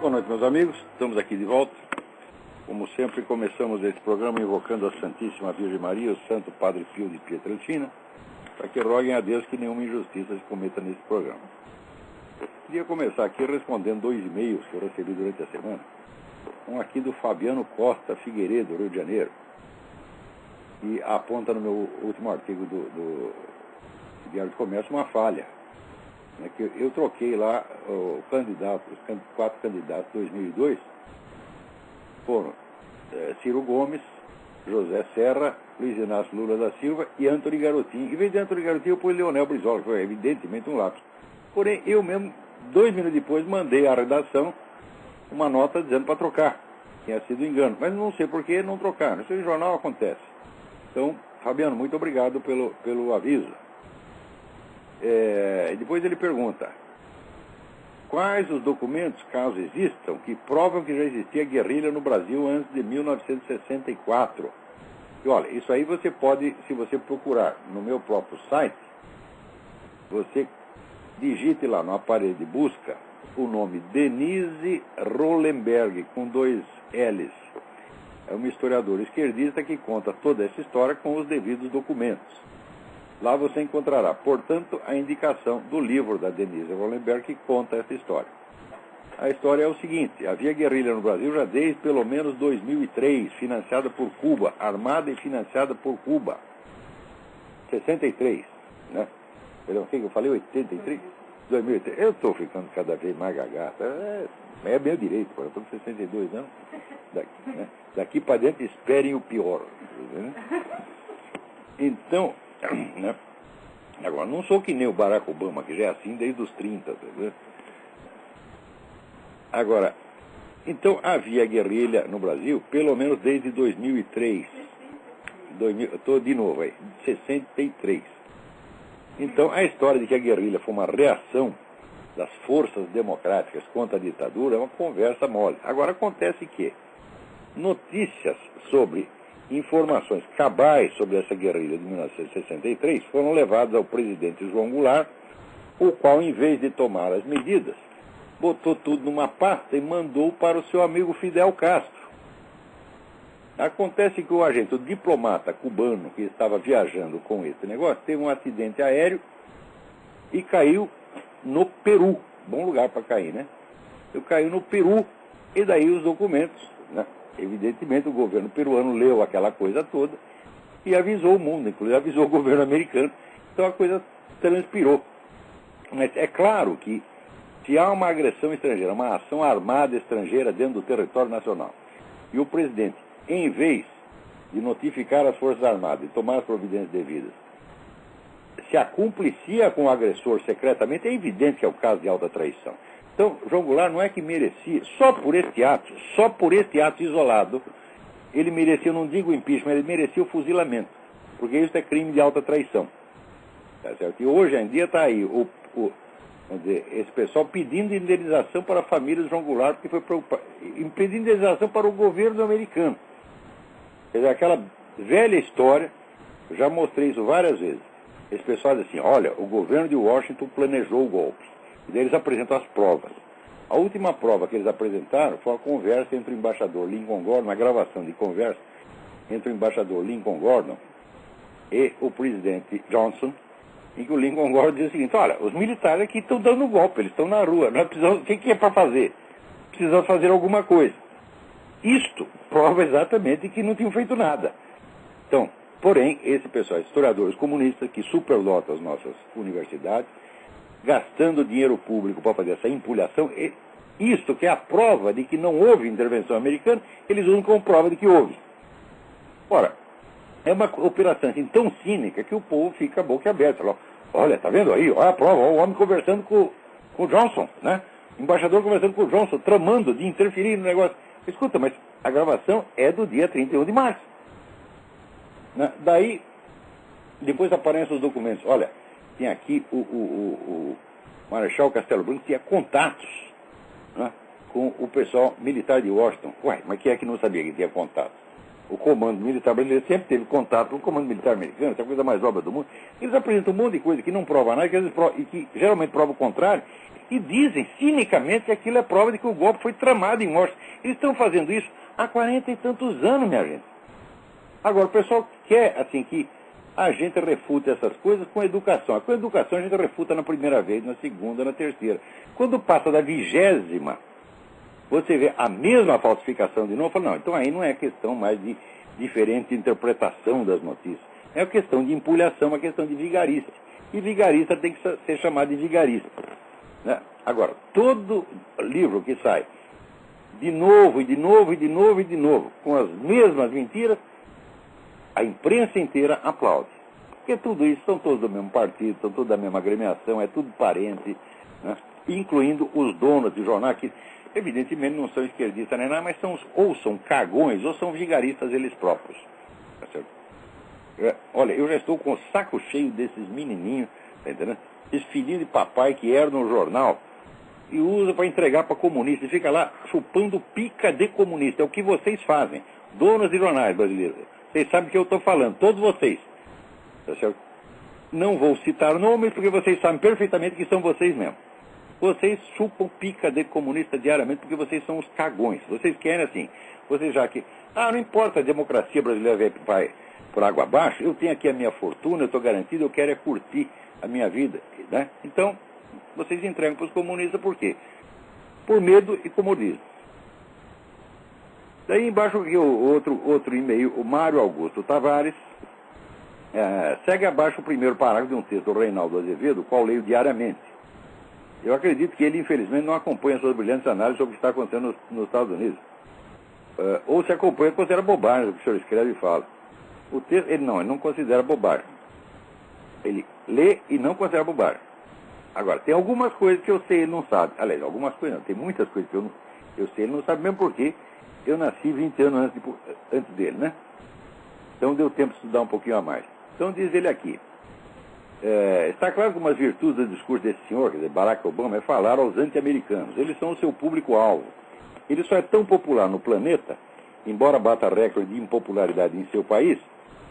Boa noite, meus amigos. Estamos aqui de volta. Como sempre, começamos esse programa invocando a Santíssima Virgem Maria e o Santo Padre Pio de Pietrelcina, para que roguem a Deus que nenhuma injustiça se cometa nesse programa. Queria começar aqui respondendo 2 e-mails que eu recebi durante a semana. Um aqui do Fabiano Costa Figueiredo, Rio de Janeiro, e aponta no meu último artigo do Diário de Comércio uma falha. Que eu troquei lá os 4 candidatos de 2002 foram Ciro Gomes, José Serra, Luiz Inácio Lula da Silva e Antony Garotinho. Em vez de Antony Garotinho, eu pus Leonel Brizola, que foi evidentemente um lápis. Porém, eu mesmo, 2 minutos depois, mandei à redação uma nota dizendo para trocar. Tinha sido engano. Mas não sei por que não trocaram. Isso em jornal acontece. Então, Fabiano, muito obrigado pelo aviso. Depois ele pergunta: quais os documentos, caso existam, que provam que já existia guerrilha no Brasil antes de 1964? E olha, isso aí você pode, se você procurar no meu próprio site, você digite lá no aparelho de busca o nome Denise Rolenberg, com 2 L's. É uma historiadora esquerdista que conta toda essa história com os devidos documentos. Lá você encontrará, portanto, a indicação do livro da Denise Rolenberg que conta essa história. A história é o seguinte: havia guerrilha no Brasil já desde pelo menos 2003, financiada por Cuba, armada e financiada por Cuba. 63, né? O que eu falei? 83? 2003. Eu estou ficando cada vez mais gagata. É meu direito, eu estou com 62 anos. Daqui para dentro, esperem o pior. Né? Então, né? Agora, não sou que nem o Barack Obama, que já é assim desde os 30. Né? Agora, então havia guerrilha no Brasil, pelo menos desde 2003. Estou de novo aí, 63. Então, a história de que a guerrilha foi uma reação das forças democráticas contra a ditadura é uma conversa mole. Agora, acontece que notícias sobre informações cabais sobre essa guerrilha de 1963 foram levadas ao presidente João Goulart, o qual, em vez de tomar as medidas, botou tudo numa pasta e mandou para o seu amigo Fidel Castro. Acontece que o agente, o diplomata cubano que estava viajando com esse negócio, teve um acidente aéreo e caiu no Peru. Bom lugar para cair, né? Ele caiu no Peru e daí os documentos, né? Evidentemente o governo peruano leu aquela coisa toda e avisou o mundo, inclusive avisou o governo americano. Então a coisa transpirou. Mas é claro que se há uma agressão estrangeira, uma ação armada estrangeira dentro do território nacional, e o presidente, em vez de notificar as Forças Armadas e tomar as providências devidas, se acumplicia com o agressor secretamente, é evidente que é o caso de alta traição. Então, João Goulart não é que merecia, só por este ato isolado, ele merecia, eu não digo impeachment, ele merecia o fuzilamento, porque isso é crime de alta traição. Tá certo? E hoje em dia está aí vamos dizer, esse pessoal pedindo indenização para a família de João Goulart, porque foi pedindo indenização para o governo americano. Quer dizer, aquela velha história, eu já mostrei isso várias vezes. Esse pessoal diz assim: olha, o governo de Washington planejou o golpe. E daí eles apresentam as provas. A última prova que eles apresentaram foi a conversa entre o embaixador Lincoln Gordon, uma gravação de conversa entre o embaixador Lincoln Gordon e o presidente Johnson, em que o Lincoln Gordon diz o seguinte: olha, os militares aqui estão dando golpe, eles estão na rua, nós precisamos, o que é para fazer? Precisamos fazer alguma coisa. Isto prova exatamente que não tinham feito nada. Então, porém, esse pessoal, historiadores comunistas que superlotam as nossas universidades, gastando dinheiro público para fazer essa empulhação, isto que é a prova de que não houve intervenção americana, eles usam como prova de que houve. Ora, é uma operação assim, tão cínica que o povo fica a boca aberta. Fala: olha, tá vendo aí? Olha a prova, olha o homem conversando com o Johnson, né? O embaixador conversando com o Johnson, tramando de interferir no negócio. Escuta, mas a gravação é do dia 31 de março. Né? Daí, depois aparecem os documentos. Olha, tem aqui o Marechal Castelo Branco tinha contatos, né, com o pessoal militar de Washington. Ué, mas quem é que não sabia que tinha contatos? o comando militar brasileiro sempre teve contato com o comando militar americano, essa é a coisa mais óbvia do mundo. Eles apresentam um monte de coisa que não prova nada, e que geralmente prova o contrário, e dizem cinicamente que aquilo é prova de que o golpe foi tramado em Washington. Eles estão fazendo isso há 40 e tantos anos, minha gente. Agora, o pessoal quer, assim, que a gente refuta essas coisas com educação. Com educação a gente refuta na primeira vez, na segunda, na terceira. Quando passa da 20ª, você vê a mesma falsificação de novo, fala, não, então aí não é questão mais de diferente interpretação das notícias. É uma questão de empulhação, uma questão de vigarista. E vigarista tem que ser chamado de vigarista. Né? Agora, todo livro que sai de novo, e de novo, e de novo, e de novo, com as mesmas mentiras, a imprensa inteira aplaude. Porque tudo isso são todos do mesmo partido, são todos da mesma agremiação, é tudo parente, né? Incluindo os donos de jornal, que evidentemente não são esquerdistas nem nada, mas ou são cagões ou são vigaristas eles próprios. Tá certo? Olha, eu já estou com o saco cheio desses menininhos, tá entendendo? Esses filhinhos de papai que herdam o jornal e usa para entregar para comunista e fica lá chupando pica de comunista. É o que vocês fazem, donos de jornais brasileiros. Vocês sabem o que eu estou falando, todos vocês. Tá certo? Não vou citar nomes porque vocês sabem perfeitamente que são vocês mesmos. Vocês chupam pica de comunista diariamente porque vocês são os cagões. Vocês querem assim, vocês já que... não importa, a democracia brasileira vai por água abaixo, eu tenho aqui a minha fortuna, eu estou garantido, eu quero é curtir a minha vida. Né? Então, vocês entregam para os comunistas por quê? Por medo e comodismo. Daí embaixo aqui outro e-mail, o Mário Augusto Tavares, segue abaixo o primeiro parágrafo de um texto do Reinaldo Azevedo, qual leio diariamente. Eu acredito que ele, infelizmente, não acompanha suas brilhantes análises sobre o que está acontecendo nos Estados Unidos. Ou se acompanha, considera bobagem o que o senhor escreve e fala. O texto, ele não considera bobagem. Ele lê e não considera bobagem. Agora, tem algumas coisas que eu sei e ele não sabe. Aliás, algumas coisas não. Tem muitas coisas que eu sei e ele não sabe, mesmo porque eu nasci 20 anos antes dele, né? Então deu tempo de estudar um pouquinho a mais. Então diz ele aqui. Está claro que uma das virtudes do discurso desse senhor, quer dizer, Barack Obama, é falar aos anti-americanos. Eles são o seu público-alvo. Ele só é tão popular no planeta, embora bata recorde de impopularidade em seu país,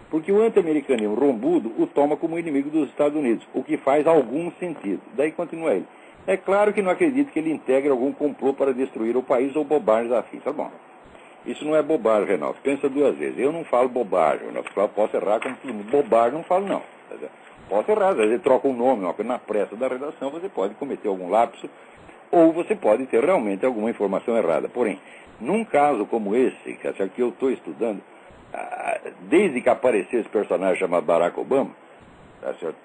porque o anti-americanismo rombudo o toma como inimigo dos Estados Unidos, o que faz algum sentido. Daí continua ele. É claro que não acredito que ele integre algum complô para destruir o país ou bobagens afins. Tá bom. Isso não é bobagem, Reinaldo. Pensa duas vezes. Eu não falo bobagem, Reinaldo. Eu posso errar como todo mundo. Bobagem não falo, não. Posso errar. Às vezes troca um nome, uma coisa na pressa da redação, você pode cometer algum lapso, ou você pode ter realmente alguma informação errada. Porém, num caso como esse, que eu estou estudando, desde que apareceu esse personagem chamado Barack Obama, tá certo?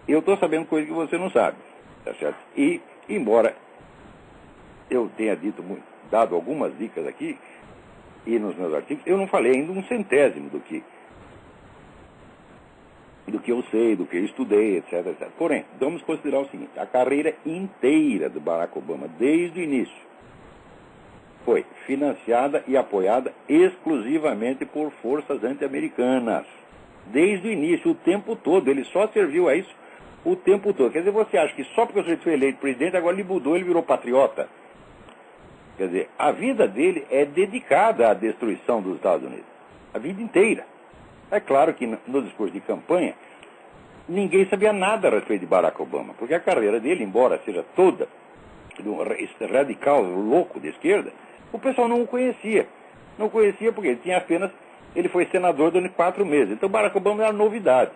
Eu estou sabendo coisa que você não sabe, tá certo? E, embora eu tenha dado algumas dicas aqui, e nos meus artigos, eu não falei ainda um centésimo do que eu sei, do que eu estudei, etc, etc. Porém, vamos considerar o seguinte, a carreira inteira do Barack Obama, desde o início, foi financiada e apoiada exclusivamente por forças anti-americanas. Desde o início, o tempo todo, ele só serviu a isso o tempo todo. Quer dizer, você acha que só porque o sujeito foi eleito presidente, agora ele mudou, ele virou patriota? Quer dizer, a vida dele é dedicada à destruição dos Estados Unidos. A vida inteira. É claro que no discurso de campanha, ninguém sabia nada a respeito de Barack Obama, porque a carreira dele, embora seja toda de um radical louco de esquerda, o pessoal não o conhecia. Não conhecia porque ele foi senador durante 4 meses. Então Barack Obama era novidade.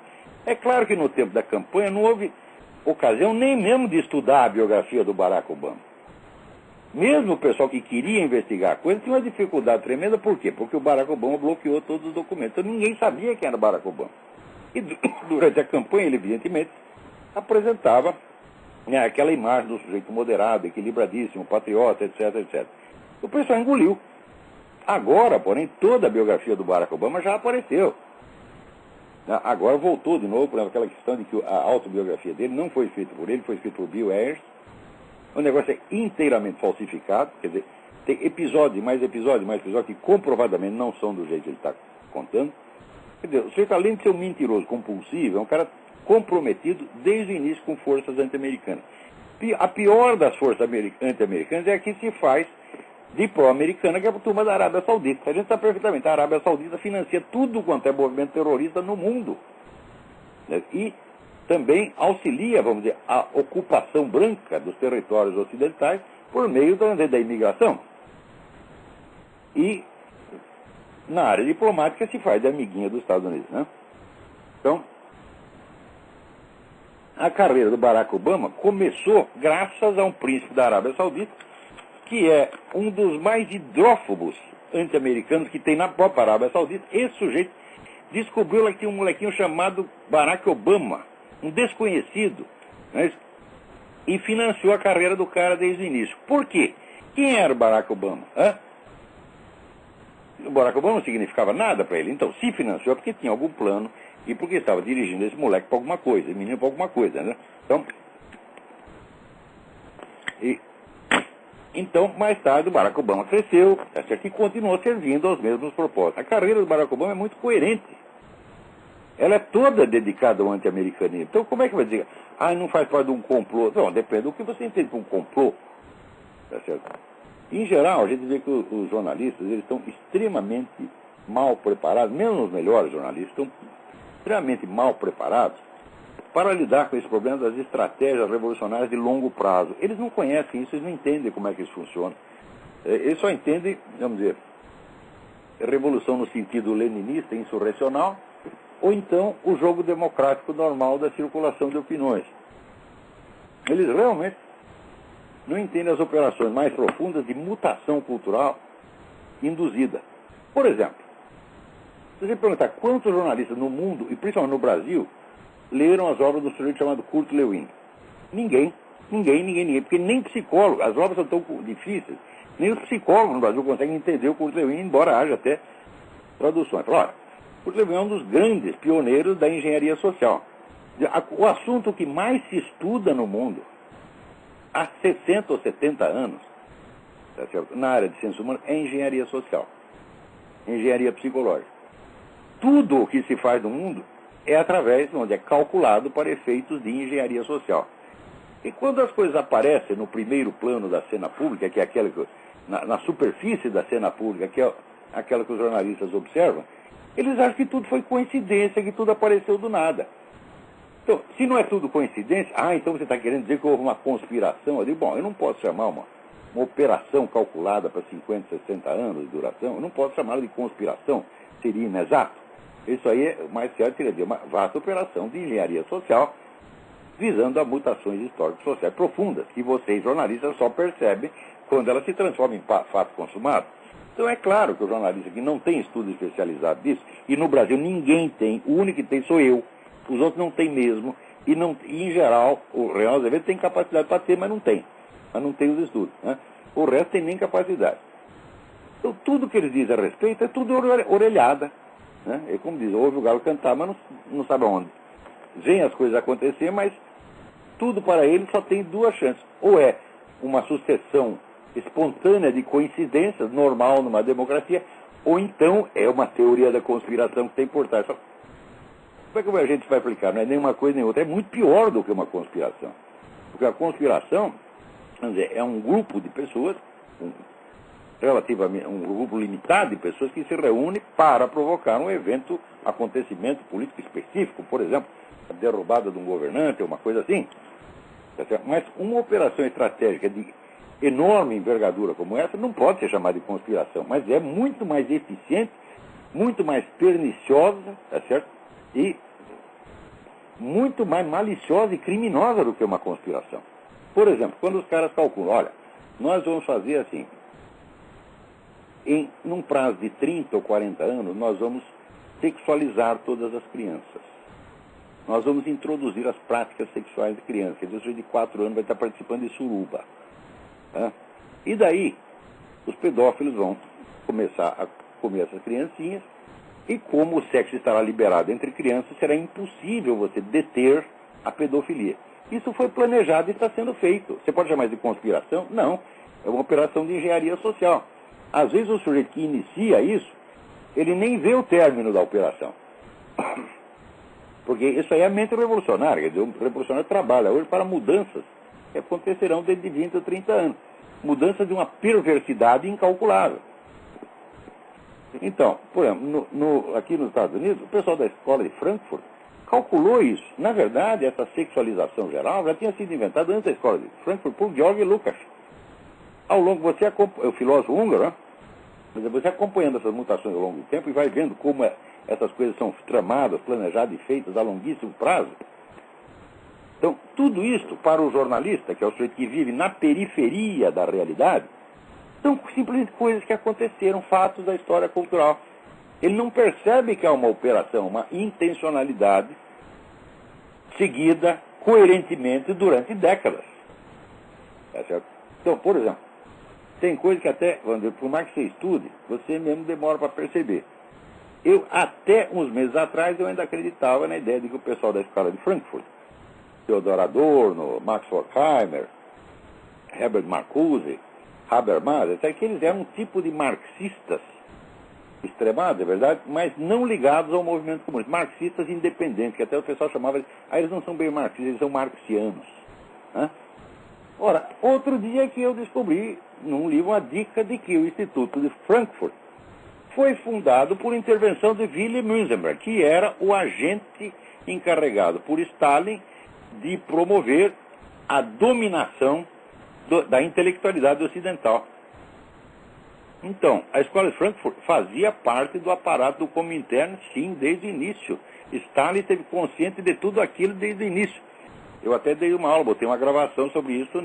É claro que no tempo da campanha não houve ocasião nem mesmo de estudar a biografia do Barack Obama. Mesmo o pessoal que queria investigar a coisa tinha uma dificuldade tremenda. Por quê? Porque o Barack Obama bloqueou todos os documentos. Então ninguém sabia quem era Barack Obama. E durante a campanha, ele evidentemente apresentava aquela imagem do sujeito moderado, equilibradíssimo, patriota, etc, etc. O pessoal engoliu. Agora, porém, toda a biografia do Barack Obama já apareceu. Agora voltou de novo para aquela questão de que a autobiografia dele não foi escrita por ele, foi escrita por Bill Ayers. O negócio é inteiramente falsificado, quer dizer, tem episódio, mais episódio que comprovadamente não são do jeito que ele está contando. Quer dizer, o sujeito, além de ser um mentiroso compulsivo, é um cara comprometido desde o início com forças anti-americanas. A pior das forças anti-americanas é a que se faz de pró-americana, que é a turma da Arábia Saudita. A gente sabe perfeitamente, a Arábia Saudita financia tudo quanto é movimento terrorista no mundo. Né? E também auxilia, vamos dizer, a ocupação branca dos territórios ocidentais por meio da imigração. E na área diplomática se faz de amiguinha dos Estados Unidos, né? Então, a carreira do Barack Obama começou graças a um príncipe da Arábia Saudita, que é um dos mais hidrófobos anti-americanos que tem na própria Arábia Saudita. Esse sujeito descobriu que tinha um molequinho chamado Barack Obama, um desconhecido, né? E financiou a carreira do cara desde o início. Por quê? Quem era o Barack Obama? O Barack Obama não significava nada para ele. Então, se financiou porque tinha algum plano e porque estava dirigindo esse moleque para alguma coisa, esse menino para alguma coisa, né? Então, mais tarde, o Barack Obama cresceu, e continuou servindo aos mesmos propósitos. A carreira do Barack Obama é muito coerente. Ela é toda dedicada ao anti-americanismo. Então, como é que vai dizer? Não faz parte de um complô. Não, depende do que você entende por um complô. Tá certo? Em geral, a gente vê que os jornalistas, eles estão extremamente mal preparados, mesmo os melhores jornalistas, estão extremamente mal preparados para lidar com esse problema das estratégias revolucionárias de longo prazo. Eles não conhecem isso, eles não entendem como é que isso funciona. Eles só entendem, vamos dizer, revolução no sentido leninista, insurrecional, ou então o jogo democrático normal da circulação de opiniões. Eles realmente não entendem as operações mais profundas de mutação cultural induzida. Por exemplo, se você perguntar quantos jornalistas no mundo, e principalmente no Brasil, leram as obras do sujeito chamado Kurt Lewin? Ninguém, porque nem psicólogo, as obras são tão difíceis, nem os psicólogos no Brasil conseguem entender o Kurt Lewin, embora haja até traduções. Olha, Kurt Lewin é um dos grandes pioneiros da engenharia social. O assunto que mais se estuda no mundo, há 60 ou 70 anos, tá certo? Na área de ciências humanas, é engenharia social, engenharia psicológica. Tudo o que se faz no mundo é através, onde é calculado para efeitos de engenharia social. E quando as coisas aparecem no primeiro plano da cena pública, que é aquela que, na superfície da cena pública, que é aquela que os jornalistas observam, eles acham que tudo foi coincidência, que tudo apareceu do nada. Então, se não é tudo coincidência, então você está querendo dizer que houve uma conspiração. Eu digo, bom, eu não posso chamar uma operação calculada para 50, 60 anos de duração, eu não posso chamá-la de conspiração, seria inexato. Isso aí, mais certo, seria dizer uma vasta operação de engenharia social visando a mutações históricas sociais profundas, que vocês, jornalistas, só percebem quando elas se transformam em fato consumado. Então é claro que o jornalista que não tem estudo especializado disso, e no Brasil ninguém tem, o único que tem sou eu, os outros não têm mesmo, e em geral, o Real Azevedo tem capacidade para ter, mas não tem os estudos, né? O resto tem nem capacidade. Então tudo que eles dizem a respeito é tudo orelhada, né? É como diz, ouve o galo cantar, mas não sabe aonde. Vem as coisas acontecer, mas tudo para ele só tem duas chances. Ou é uma sucessão espontânea de coincidências, normal numa democracia, ou então é uma teoria da conspiração que tem por trás. Como é que a gente vai aplicar? Não é nem uma coisa nem outra. É muito pior do que uma conspiração. Porque a conspiração, vamos dizer, é um grupo de pessoas, relativamente um grupo limitado de pessoas que se reúne para provocar um evento, acontecimento político específico, por exemplo, a derrubada de um governante, uma coisa assim. Mas uma operação estratégica de enorme envergadura como essa não pode ser chamada de conspiração, mas é muito mais eficiente, muito mais perniciosa, tá certo? E muito mais maliciosa e criminosa do que uma conspiração. Por exemplo, quando os caras calculam, olha, nós vamos fazer assim, num prazo de 30 ou 40 anos, nós vamos sexualizar todas as crianças. Nós vamos introduzir as práticas sexuais de crianças. Quer dizer, o sujeito de 4 anos vai estar participando de suruba. Tá? E daí, os pedófilos vão começar a comer essas criancinhas, e como o sexo estará liberado entre crianças, será impossível você deter a pedofilia. Isso foi planejado e está sendo feito. Você pode chamar de conspiração? Não. É uma operação de engenharia social. Às vezes o sujeito que inicia isso, ele nem vê o término da operação. Porque isso aí é a mente revolucionária. Quer dizer, o revolucionário trabalha hoje para mudanças que acontecerão dentro de 20 ou 30 anos. mudança de uma perversidade incalculável. Então, por exemplo, aqui nos Estados Unidos, o pessoal da escola de Frankfurt calculou isso. Na verdade, essa sexualização geral já tinha sido inventada antes da escola de Frankfurt por Georg Lukács. Ao longo, é o filósofo húngaro, né? Você acompanhando essas mutações ao longo do tempo e vai vendo como essas coisas são tramadas, planejadas e feitas a longuíssimo prazo. Então, tudo isso, para o jornalista, que é o sujeito que vive na periferia da realidade, são simplesmente coisas que aconteceram, fatos da história cultural. Ele não percebe que é uma operação, uma intencionalidade seguida coerentemente durante décadas. Tá certo? Então, por exemplo, tem coisa que até, por mais que você estude, você mesmo demora para perceber. Até uns meses atrás, eu ainda acreditava na ideia de que o pessoal da escola de Frankfurt, Theodor Adorno, Max Horkheimer, Herbert Marcuse, Habermas, até que eles eram um tipo de marxistas extremados, é verdade, mas não ligados ao movimento comunista. Marxistas independentes, que até o pessoal chamava de... eles não são bem marxistas, eles são marxianos. Né? Ora, outro dia que eu descobri, num livro, uma dica de que o Instituto de Frankfurt foi fundado por intervenção de Willy Münzenberg, que era o agente encarregado por Stalin de promover a dominação da intelectualidade ocidental. Então, a escola de Frankfurt fazia parte do aparato do Comintern, sim, desde o início. Stalin esteve consciente de tudo aquilo desde o início. Eu até dei uma aula, botei uma gravação sobre isso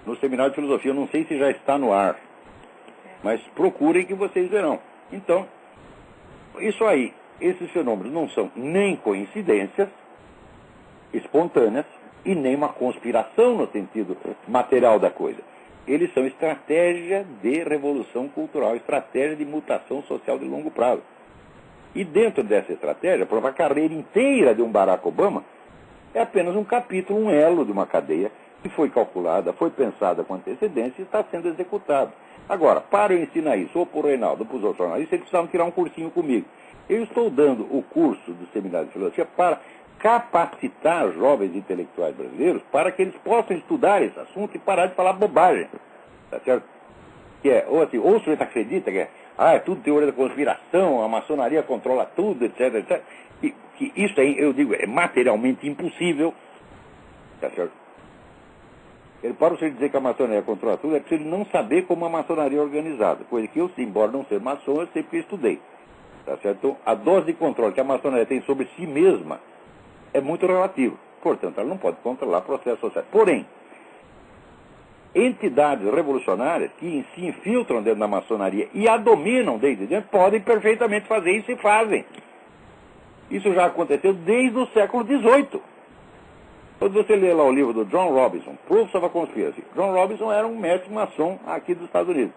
no Seminário de Filosofia. Eu não sei se já está no ar, mas procurem que vocês verão. Então, isso aí, esses fenômenos não são nem coincidências espontâneas e nem uma conspiração no sentido material da coisa. Eles são estratégia de revolução cultural, estratégia de mutação social de longo prazo. E dentro dessa estratégia, por exemplo, a carreira inteira de um Barack Obama é apenas um capítulo, um elo de uma cadeia que foi calculada, foi pensada com antecedência e está sendo executada. Agora, para eu ensinar isso, ou para o Reinaldo, ou para os outros jornalistas, eles precisavam tirar um cursinho comigo. Eu estou dando o curso do Seminário de Filosofia para capacitar jovens intelectuais brasileiros para que eles possam estudar esse assunto e parar de falar bobagem. Tá certo? Que é, ou assim, ou o sujeito acredita que é tudo teoria da conspiração, a maçonaria controla tudo, etc, etc. E que isso aí, eu digo, é materialmente impossível. Tá certo? Para você dizer que a maçonaria controla tudo, é preciso ele não saber como a maçonaria é organizada. Coisa que eu, embora não ser maçom, eu sempre estudei. Tá certo? Então, a dose de controle que a maçonaria tem sobre si mesma é muito relativo. Portanto, ela não pode controlar processos sociais. Porém, entidades revolucionárias que se infiltram dentro da maçonaria e a dominam desde dentro, podem perfeitamente fazer isso e fazem. Isso já aconteceu desde o século XVIII. Quando você lê lá o livro do John Robinson, Proofs of a Conspiracy, John Robinson era um mestre maçom aqui dos Estados Unidos.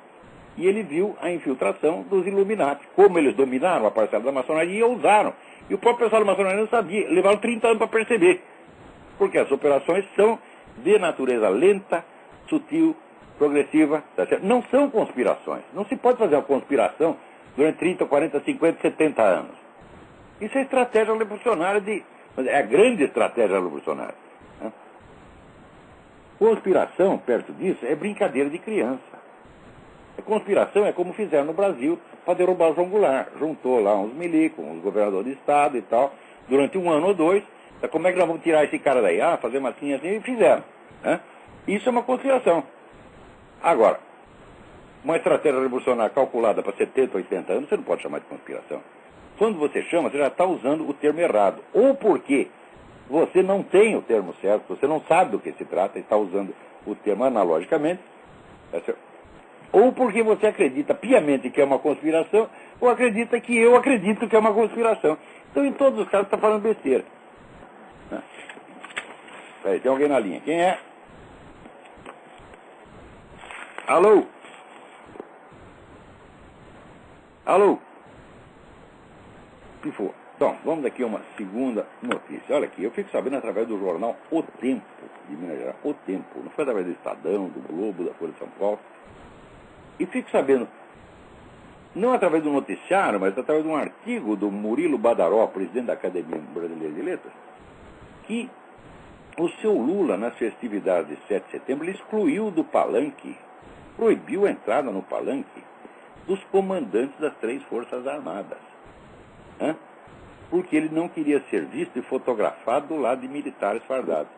E ele viu a infiltração dos Illuminati, como eles dominaram a parcela da maçonaria e usaram. E o próprio pessoal da maçonaria não sabia, levaram 30 anos para perceber. Porque as operações são de natureza lenta, sutil, progressiva, tá certo? Não são conspirações. Não se pode fazer uma conspiração durante 30, 40, 50, 70 anos. Isso é estratégia revolucionária é a grande estratégia revolucionária. Né? Conspiração, perto disso, é brincadeira de criança. A conspiração é como fizeram no Brasil para derrubar o João Goulart. Juntou lá uns milicos, uns governadores de estado e tal, durante 1 ano ou 2. Como é que nós vamos tirar esse cara daí? Fazer uma assim, e fizeram. Né? Isso é uma conspiração. Agora, uma estratégia revolucionária calculada para 70, 80 anos, você não pode chamar de conspiração. Quando você chama, você já está usando o termo errado. Ou porque você não tem o termo certo, você não sabe do que se trata, está usando o termo analogicamente, ou porque você acredita piamente que é uma conspiração, ou acredita que eu acredito que é uma conspiração. Então, em todos os casos, está falando besteira. Peraí, tem alguém na linha. Quem é? Alô? Alô? Pifou. Então, vamos aqui a uma segunda notícia. Olha aqui, eu fico sabendo através do jornal O Tempo, de Minas Gerais. O Tempo. Não foi através do Estadão, do Globo, da Folha de São Paulo. E fico sabendo, não através do noticiário, mas através de um artigo do Murilo Badaró, presidente da Academia Brasileira de Letras, que o seu Lula, nas festividades de 7 de setembro, ele excluiu do palanque proibiu a entrada no palanque dos comandantes das 3 Forças Armadas. Porque ele não queria ser visto e fotografado do lado de militares fardados.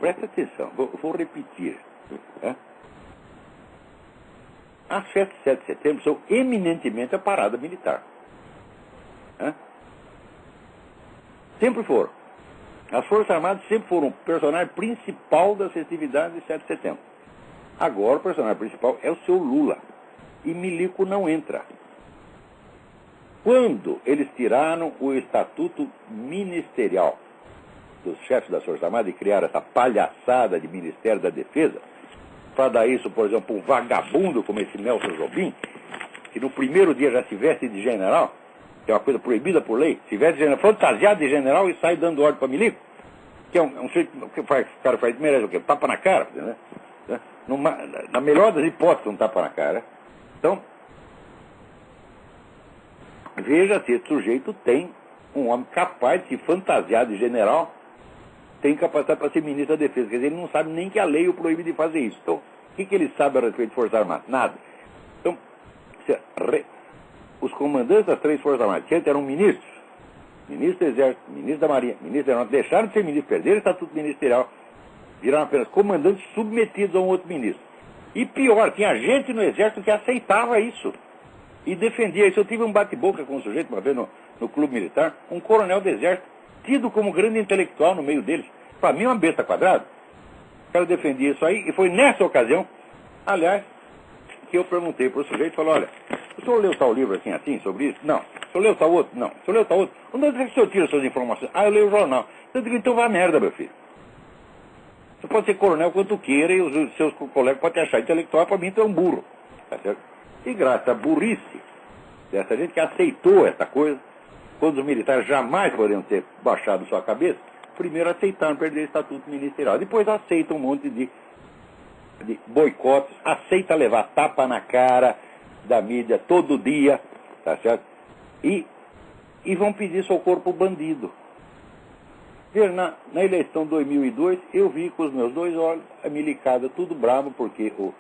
Presta atenção, vou repetir. As festas de 7 de setembro são eminentemente a parada militar. Sempre foram. As Forças Armadas sempre foram o personagem principal das festividades de 7 de setembro. Agora o personagem principal é o seu Lula. E milico não entra. Quando eles tiraram o estatuto ministerial dos chefes das Forças Armadas e criaram essa palhaçada de Ministério da Defesa, para dar isso, por exemplo, um vagabundo como esse Nelson Jobim, que no primeiro dia já se veste de general, que é uma coisa proibida por lei, se veste de general, fantasiado de general e sai dando ordem para milico, que é um jeito que o cara faz, merece o quê? Tapa na cara, né? Na melhor das hipóteses, um tapa na cara. Então, veja se esse sujeito tem um homem capaz de se fantasiar de general, tem capacidade para ser ministro da Defesa. Quer dizer, ele não sabe nem que a lei o proíbe de fazer isso. Então, o que ele sabe a respeito de Forças Armadas? Nada. Então, os comandantes das 3 Forças Armadas, que antes eram ministros, ministro do Exército, ministro da Marinha, ministro da Aeronáutica, deixaram de ser ministros, perderam o estatuto ministerial, viraram apenas comandantes submetidos a um outro ministro. E pior, tinha gente no Exército que aceitava isso e defendia isso. Eu tive um bate-boca com um sujeito uma vez no clube militar, um coronel do Exército, tido como grande intelectual no meio deles. Para mim, uma besta quadrada. O cara defendia isso aí, e foi nessa ocasião, aliás, que eu perguntei para o sujeito, falou, olha, o senhor leu tal livro assim, sobre isso? Não. O senhor leu tal outro? Não. O senhor leu tal outro? Onde é que o senhor tira suas informações? Eu leio o jornal. Eu digo, então vá merda, meu filho. Você pode ser coronel quanto queira, e os seus colegas podem te achar intelectual, para mim tu é um burro. Tá certo? E graças à burrice dessa gente que aceitou essa coisa, quando os militares jamais poderiam ter baixado sua cabeça, primeiro aceitaram perder o estatuto ministerial, depois aceitam um monte de boicotes, aceita levar tapa na cara da mídia todo dia, tá certo? E vão pedir socorro pro bandido. Ver, na eleição de 2002, eu vi com os meus 2 olhos a milicada tudo bravo, porque o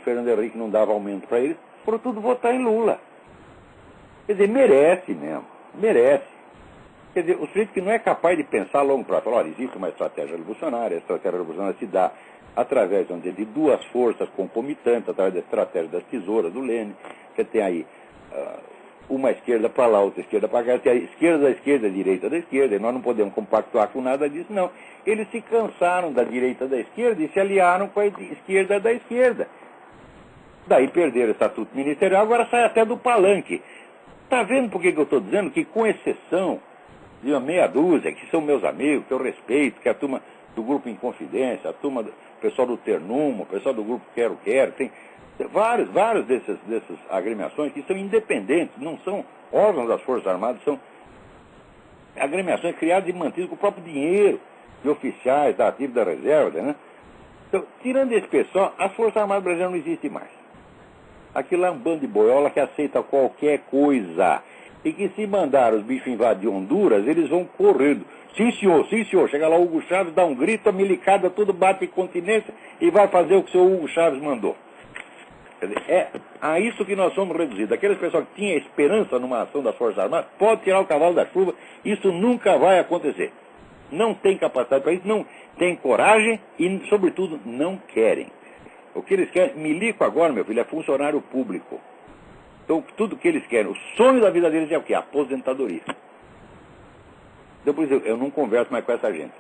Fernando Henrique não dava aumento para eles, foram tudo votar em Lula. Quer dizer, merece mesmo, merece. Quer dizer, o sujeito que não é capaz de pensar a longo prazo, olha, existe uma estratégia revolucionária, a estratégia revolucionária se dá através, vamos dizer, de 2 forças concomitantes, através da estratégia das tesouras do Lênin. Você tem aí uma esquerda para lá, outra esquerda para cá, tem a esquerda da esquerda, a direita da esquerda, e nós não podemos compactuar com nada disso, não. Eles se cansaram da direita da esquerda e se aliaram com a esquerda da esquerda. Daí perderam o estatuto ministerial, agora sai até do palanque. Está vendo por que eu estou dizendo que, com exceção de uma meia dúzia, que são meus amigos, que eu respeito, que é a turma do Grupo Inconfidência, a turma do pessoal do Ternumo, o pessoal do Grupo Quero, tem vários dessas agremiações que são independentes, não são órgãos das Forças Armadas, são agremiações criadas e mantidas com o próprio dinheiro de oficiais, da ativa da reserva, né? Então, tirando esse pessoal, as Forças Armadas brasileiras não existem mais. Aquilo é um bando de boiola que aceita qualquer coisa. E que se mandar os bichos invadir Honduras, eles vão correndo. Sim, senhor, sim, senhor. Chega lá o Hugo Chávez, dá um grito, a milicada tudo bate em continência e vai fazer o que o seu Hugo Chávez mandou. Quer dizer, é a isso que nós somos reduzidos. Aqueles pessoal que tinha esperança numa ação das Forças Armadas, pode tirar o cavalo da chuva, isso nunca vai acontecer. Não tem capacidade para isso, não tem coragem e, sobretudo, não querem. O que eles querem, milico agora, meu filho, é funcionário público. Então, tudo que eles querem, o sonho da vida deles é o quê? Aposentadoria. Depois eu não converso mais com essa gente.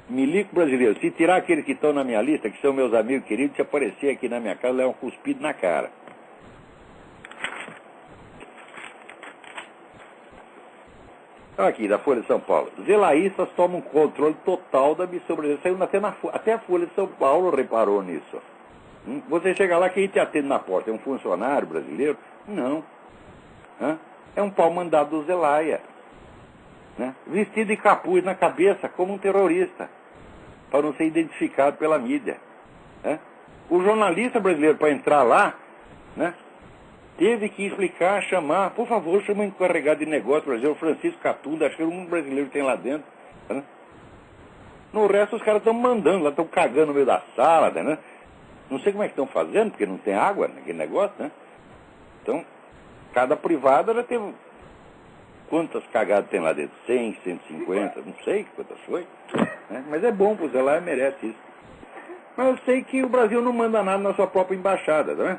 Milico brasileiro, se tirar aqueles que estão na minha lista, que são meus amigos queridos, se aparecer aqui na minha casa, leva um cuspido na cara. Aqui, da Folha de São Paulo. Zelaístas tomam controle total da missão brasileira. Saiu até a Folha de São Paulo reparou nisso. Você chega lá, quem te atende na porta? É um funcionário brasileiro? Não. É um pau mandado do Zelaya. Né? Vestido de capuz na cabeça, como um terrorista, para não ser identificado pela mídia. Né? O jornalista brasileiro, para entrar lá, né, teve que explicar, chamar, por favor, chama o encarregado de negócio brasileiro, Francisco Catunda, acho que um brasileiro tem lá dentro. Né? No resto, os caras estão mandando, lá estão cagando no meio da sala, né? Não sei como é que estão fazendo, porque não tem água naquele negócio, né? Então, cada privada ela tem... Quantas cagadas tem lá dentro? 100, 150, não sei quantas foi. Né? Mas é bom, pois ela merece isso. Mas eu sei que o Brasil não manda nada na sua própria embaixada, né?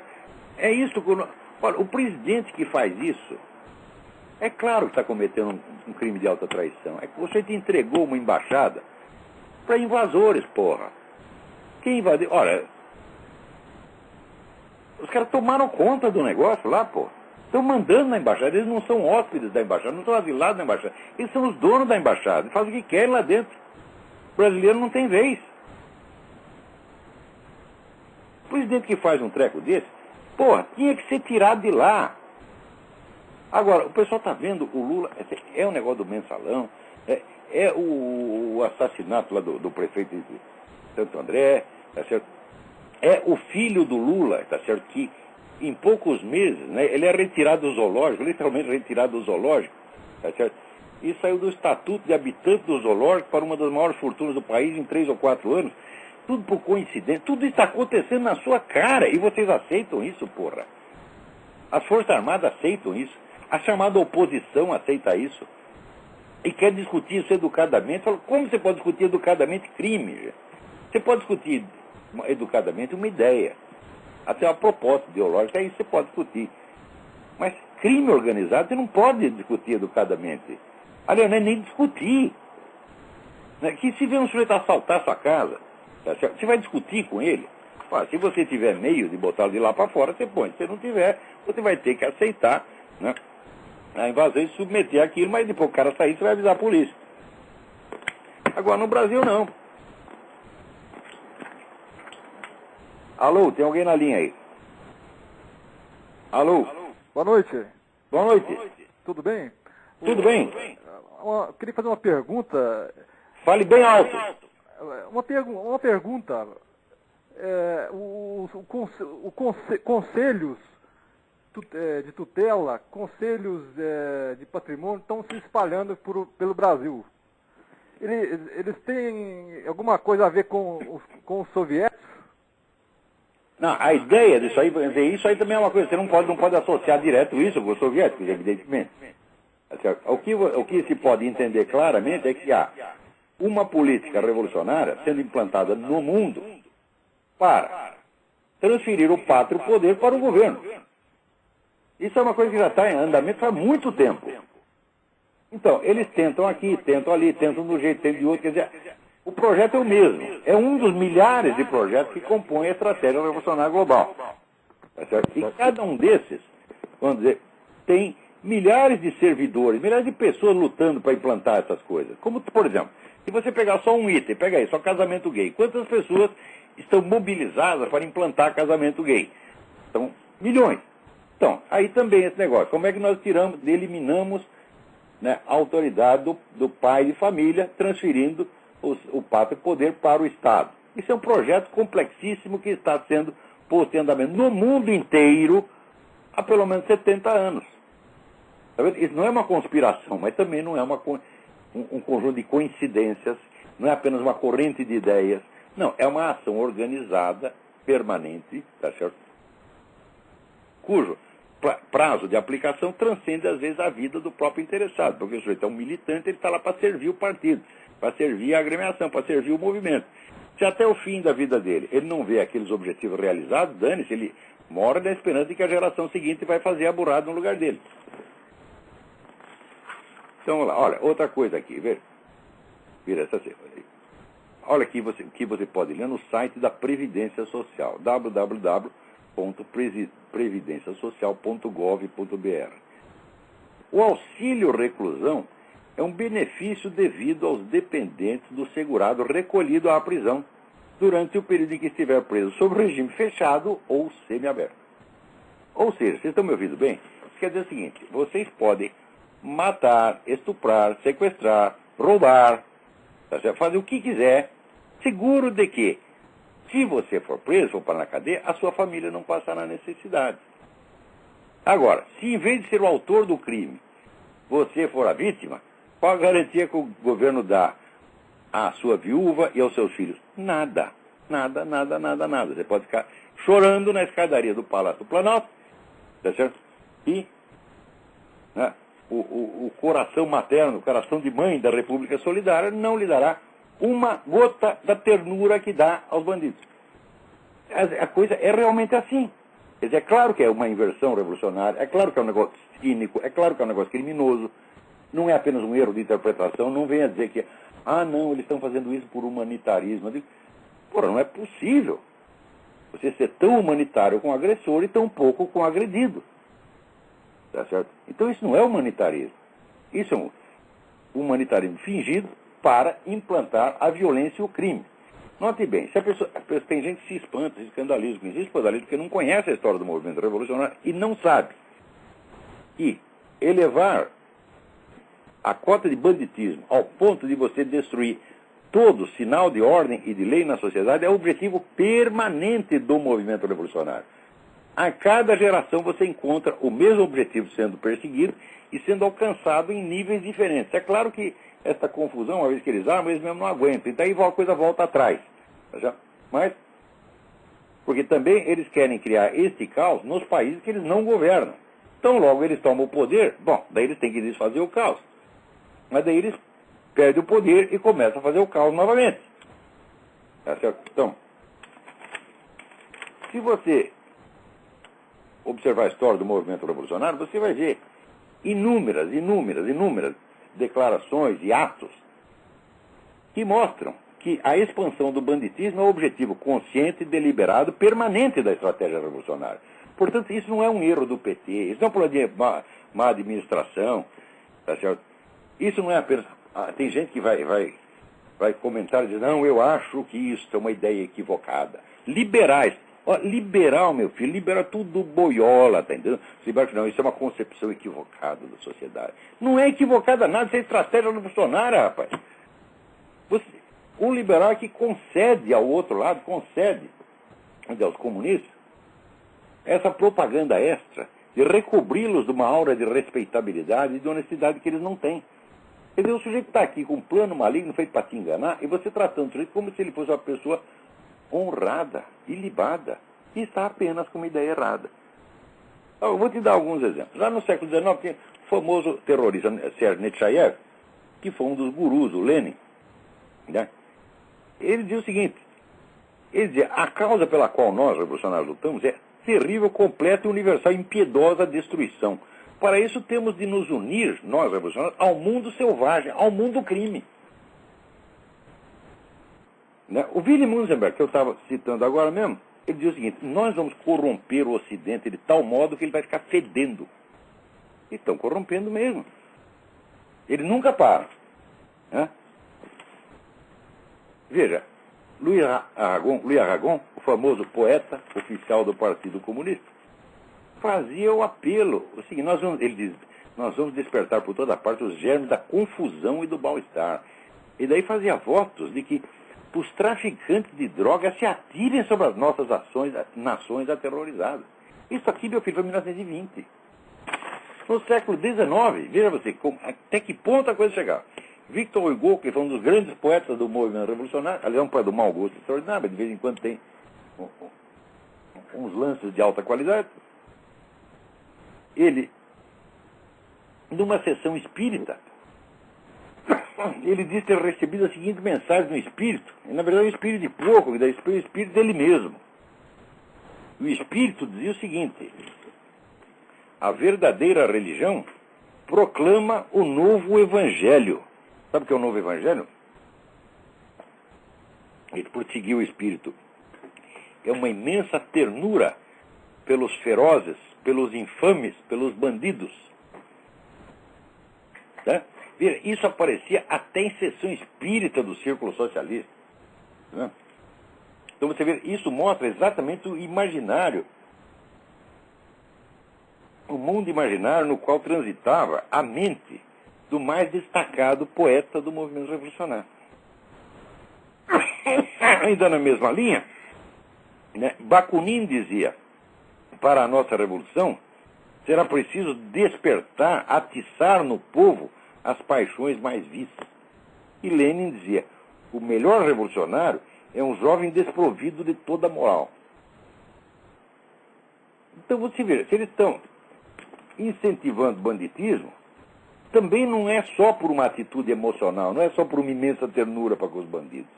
É isso que... Olha, o presidente que faz isso, é claro que está cometendo um crime de alta traição. É que você te entregou uma embaixada para invasores, porra. Quem invadiu? Olha, os caras tomaram conta do negócio lá, porra. Estão mandando na embaixada. Eles não são hóspedes da embaixada, não estão asilados na embaixada. Eles são os donos da embaixada. Fazem o que querem lá dentro. O brasileiro não tem vez. O presidente que faz um treco desse, porra, tinha que ser tirado de lá. Agora, o pessoal está vendo o Lula, é o negócio do mensalão, é o assassinato lá do prefeito de Santo André, tá certo? É o filho do Lula, tá certo? Que em poucos meses, né, ele é retirado do zoológico, literalmente retirado do zoológico, tá certo? E saiu do estatuto de habitante do zoológico para uma das maiores fortunas do país em 3 ou 4 anos. Tudo por coincidência, tudo está acontecendo na sua cara, e vocês aceitam isso, porra? As Forças Armadas aceitam isso. A chamada oposição aceita isso. E quer discutir isso educadamente. Fala, como você pode discutir educadamente crime? Gente? Você pode discutir educadamente uma ideia. Até uma proposta ideológica, aí você pode discutir. Mas crime organizado, você não pode discutir educadamente. Aliás, não é nem discutir. Que se vê um sujeito assaltar a sua casa, você vai discutir com ele. Se você tiver meio de botá-lo de lá para fora, você põe. Se você não tiver, você vai ter que aceitar, né, a invasão e submeter aquilo, mas depois o cara sair, você vai avisar a polícia. Agora, no Brasil, não. Alô, tem alguém na linha aí? Alô? Boa noite. Boa noite. Tudo bem? Tudo bem? Queria fazer uma pergunta. Fale bem alto. Uma pergunta. Conselhos de tutela, conselhos de patrimônio estão se espalhando pelo Brasil. Eles têm alguma coisa a ver com os soviéticos? Não, a ideia disso aí, isso aí também é uma coisa, você não pode associar direto isso com os soviéticos, evidentemente. O que se pode entender claramente é que há uma política revolucionária sendo implantada no mundo para transferir o pátrio poder para o governo. Isso é uma coisa que já está em andamento há muito tempo. Então, eles tentam aqui, tentam ali, tentam de um jeito, tentam de outro. Quer dizer, o projeto é o mesmo. É um dos milhares de projetos que compõem a estratégia revolucionária global. Tá certo? E cada um desses, vamos dizer, tem milhares de servidores, milhares de pessoas lutando para implantar essas coisas. Como, por exemplo, se você pegar só um item, pega aí, só casamento gay. Quantas pessoas estão mobilizadas para implantar casamento gay? São milhões. Então, aí também esse negócio. Como é que nós eliminamos, né, a autoridade do pai de família, transferindo o pátrio poder para o Estado? Isso é um projeto complexíssimo que está sendo posto em andamento no mundo inteiro há pelo menos 70 anos. Tá vendo? Isso não é uma conspiração, mas também não é um conjunto de coincidências, não é apenas uma corrente de ideias. Não, é uma ação organizada, permanente, tá certo? Cujo prazo de aplicação transcende, às vezes, a vida do próprio interessado, porque o sujeito é um militante, ele está lá para servir o partido, para servir a agremiação, para servir o movimento. Se até o fim da vida dele ele não vê aqueles objetivos realizados, dane-se, ele mora na esperança de que a geração seguinte vai fazer a burrada no lugar dele. Então, olha, outra coisa aqui, vira essa cena aí. Olha aqui o que você pode ler no site da Previdência Social, www.previdenciasocial.gov.br. O auxílio reclusão é um benefício devido aos dependentes do segurado recolhido à prisão durante o período em que estiver preso sob regime fechado ou semiaberto. Ou seja, vocês estão me ouvindo bem? Isso quer dizer o seguinte, vocês podem matar, estuprar, sequestrar, roubar, tá certo? Fazer o que quiser, seguro de que, se você for preso, for para na cadeia, a sua família não passará necessidade. Agora, se em vez de ser o autor do crime, você for a vítima, qual a garantia que o governo dá à sua viúva e aos seus filhos? Nada. Nada, nada, nada, nada. Você pode ficar chorando na escadaria do Palácio do Planalto, tá certo? E né, o coração materno, o coração de mãe da República Solidária não lhe dará uma gota da ternura que dá aos bandidos. A coisa é realmente assim. Quer dizer, é claro que é uma inversão revolucionária, é claro que é um negócio cínico, é claro que é um negócio criminoso, não é apenas um erro de interpretação, não venha dizer que, não, eles estão fazendo isso por humanitarismo. Eu digo, porra, não é possível você ser tão humanitário com o agressor e tão pouco com o agredido. Tá certo? Então isso não é humanitarismo. Isso é um humanitarismo fingido para implantar a violência e o crime. Note bem, se a pessoa, tem gente que se espanta, se escandaliza com isso, porque não conhece a história do movimento revolucionário e não sabe que elevar a cota de banditismo ao ponto de você destruir todo sinal de ordem e de lei na sociedade é o objetivo permanente do movimento revolucionário. A cada geração você encontra o mesmo objetivo sendo perseguido e sendo alcançado em níveis diferentes. É claro que essa confusão, uma vez que eles armam, eles mesmo não aguentam. Então aí a coisa volta atrás. Mas, porque também eles querem criar este caos nos países que eles não governam. Então logo eles tomam o poder, bom, daí eles têm que desfazer o caos. Mas daí eles perdem o poder e começam a fazer o caos novamente. Tá certo? Então, se você observar a história do movimento revolucionário, você vai ver inúmeras declarações e atos que mostram que a expansão do banditismo é o objetivo consciente, deliberado, permanente da estratégia revolucionária. Portanto, isso não é um erro do PT, isso não é um problema de má administração, tá certo? Isso não é apenas... tem gente que vai comentar e dizer, não, eu acho que isso é uma ideia equivocada. Liberais. Liberal, meu filho, liberal é tudo boiola, tá entendendo? Não, isso é uma concepção equivocada da sociedade. Não é equivocada nada, isso é estratégia revolucionária, rapaz. Um liberal é que concede ao outro lado, concede aos comunistas, essa propaganda extra de recobri-los de uma aura de respeitabilidade e de honestidade que eles não têm. Quer dizer, o sujeito está aqui com um plano maligno feito para te enganar e você tratando o sujeito como se ele fosse uma pessoa honrada, ilibada, e está apenas com uma ideia errada. Eu vou te dar alguns exemplos. Lá no século XIX, tinha o famoso terrorista Serge Nechayev, que foi um dos gurus, o Lenin. Né? Ele dizia o seguinte, ele dizia, a causa pela qual nós, revolucionários, lutamos é terrível, completa e universal, impiedosa destruição. Para isso temos de nos unir, nós, revolucionários, ao mundo selvagem, ao mundo crime. Né? O Willy Munzenberg, que eu estava citando agora mesmo, ele diz o seguinte, nós vamos corromper o Ocidente de tal modo que ele vai ficar fedendo. E estão corrompendo mesmo. Ele nunca para. Né? Veja, Louis Aragon, o famoso poeta oficial do Partido Comunista, fazia o apelo, o seguinte, ele diz, nós vamos despertar por toda parte os germes da confusão e do mal-estar. E daí fazia votos de que os traficantes de drogas se atirem sobre as nossas nações aterrorizadas. Isso aqui, meu filho, foi em 1920. No século XIX, veja você, até que ponto a coisa chegava. Victor Hugo, que foi um dos grandes poetas do movimento revolucionário, aliás, um poeta do mau gosto extraordinário, mas de vez em quando tem uns lances de alta qualidade, ele, numa sessão espírita, ele diz ter recebido a seguinte mensagem no espírito, e na verdade é um espírito de porco, que dá o espírito dele mesmo. O espírito dizia o seguinte, a verdadeira religião proclama o novo evangelho. Sabe o que é o novo evangelho? Ele prosseguiu o espírito. É uma imensa ternura pelos ferozes, pelos infames, pelos bandidos. Né? Isso aparecia até em sessão espírita do Círculo Socialista. Né? Então você vê, isso mostra exatamente o imaginário, o mundo imaginário no qual transitava a mente do mais destacado poeta do movimento revolucionário. Ainda na mesma linha, né, Bakunin dizia, para a nossa revolução, será preciso despertar, atiçar no povo as paixões mais vis. E Lenin dizia, o melhor revolucionário É um jovem desprovido de toda moral. Então você vê, se eles estão incentivando banditismo, também não é só por uma atitude emocional, não é só por uma imensa ternura para com os bandidos.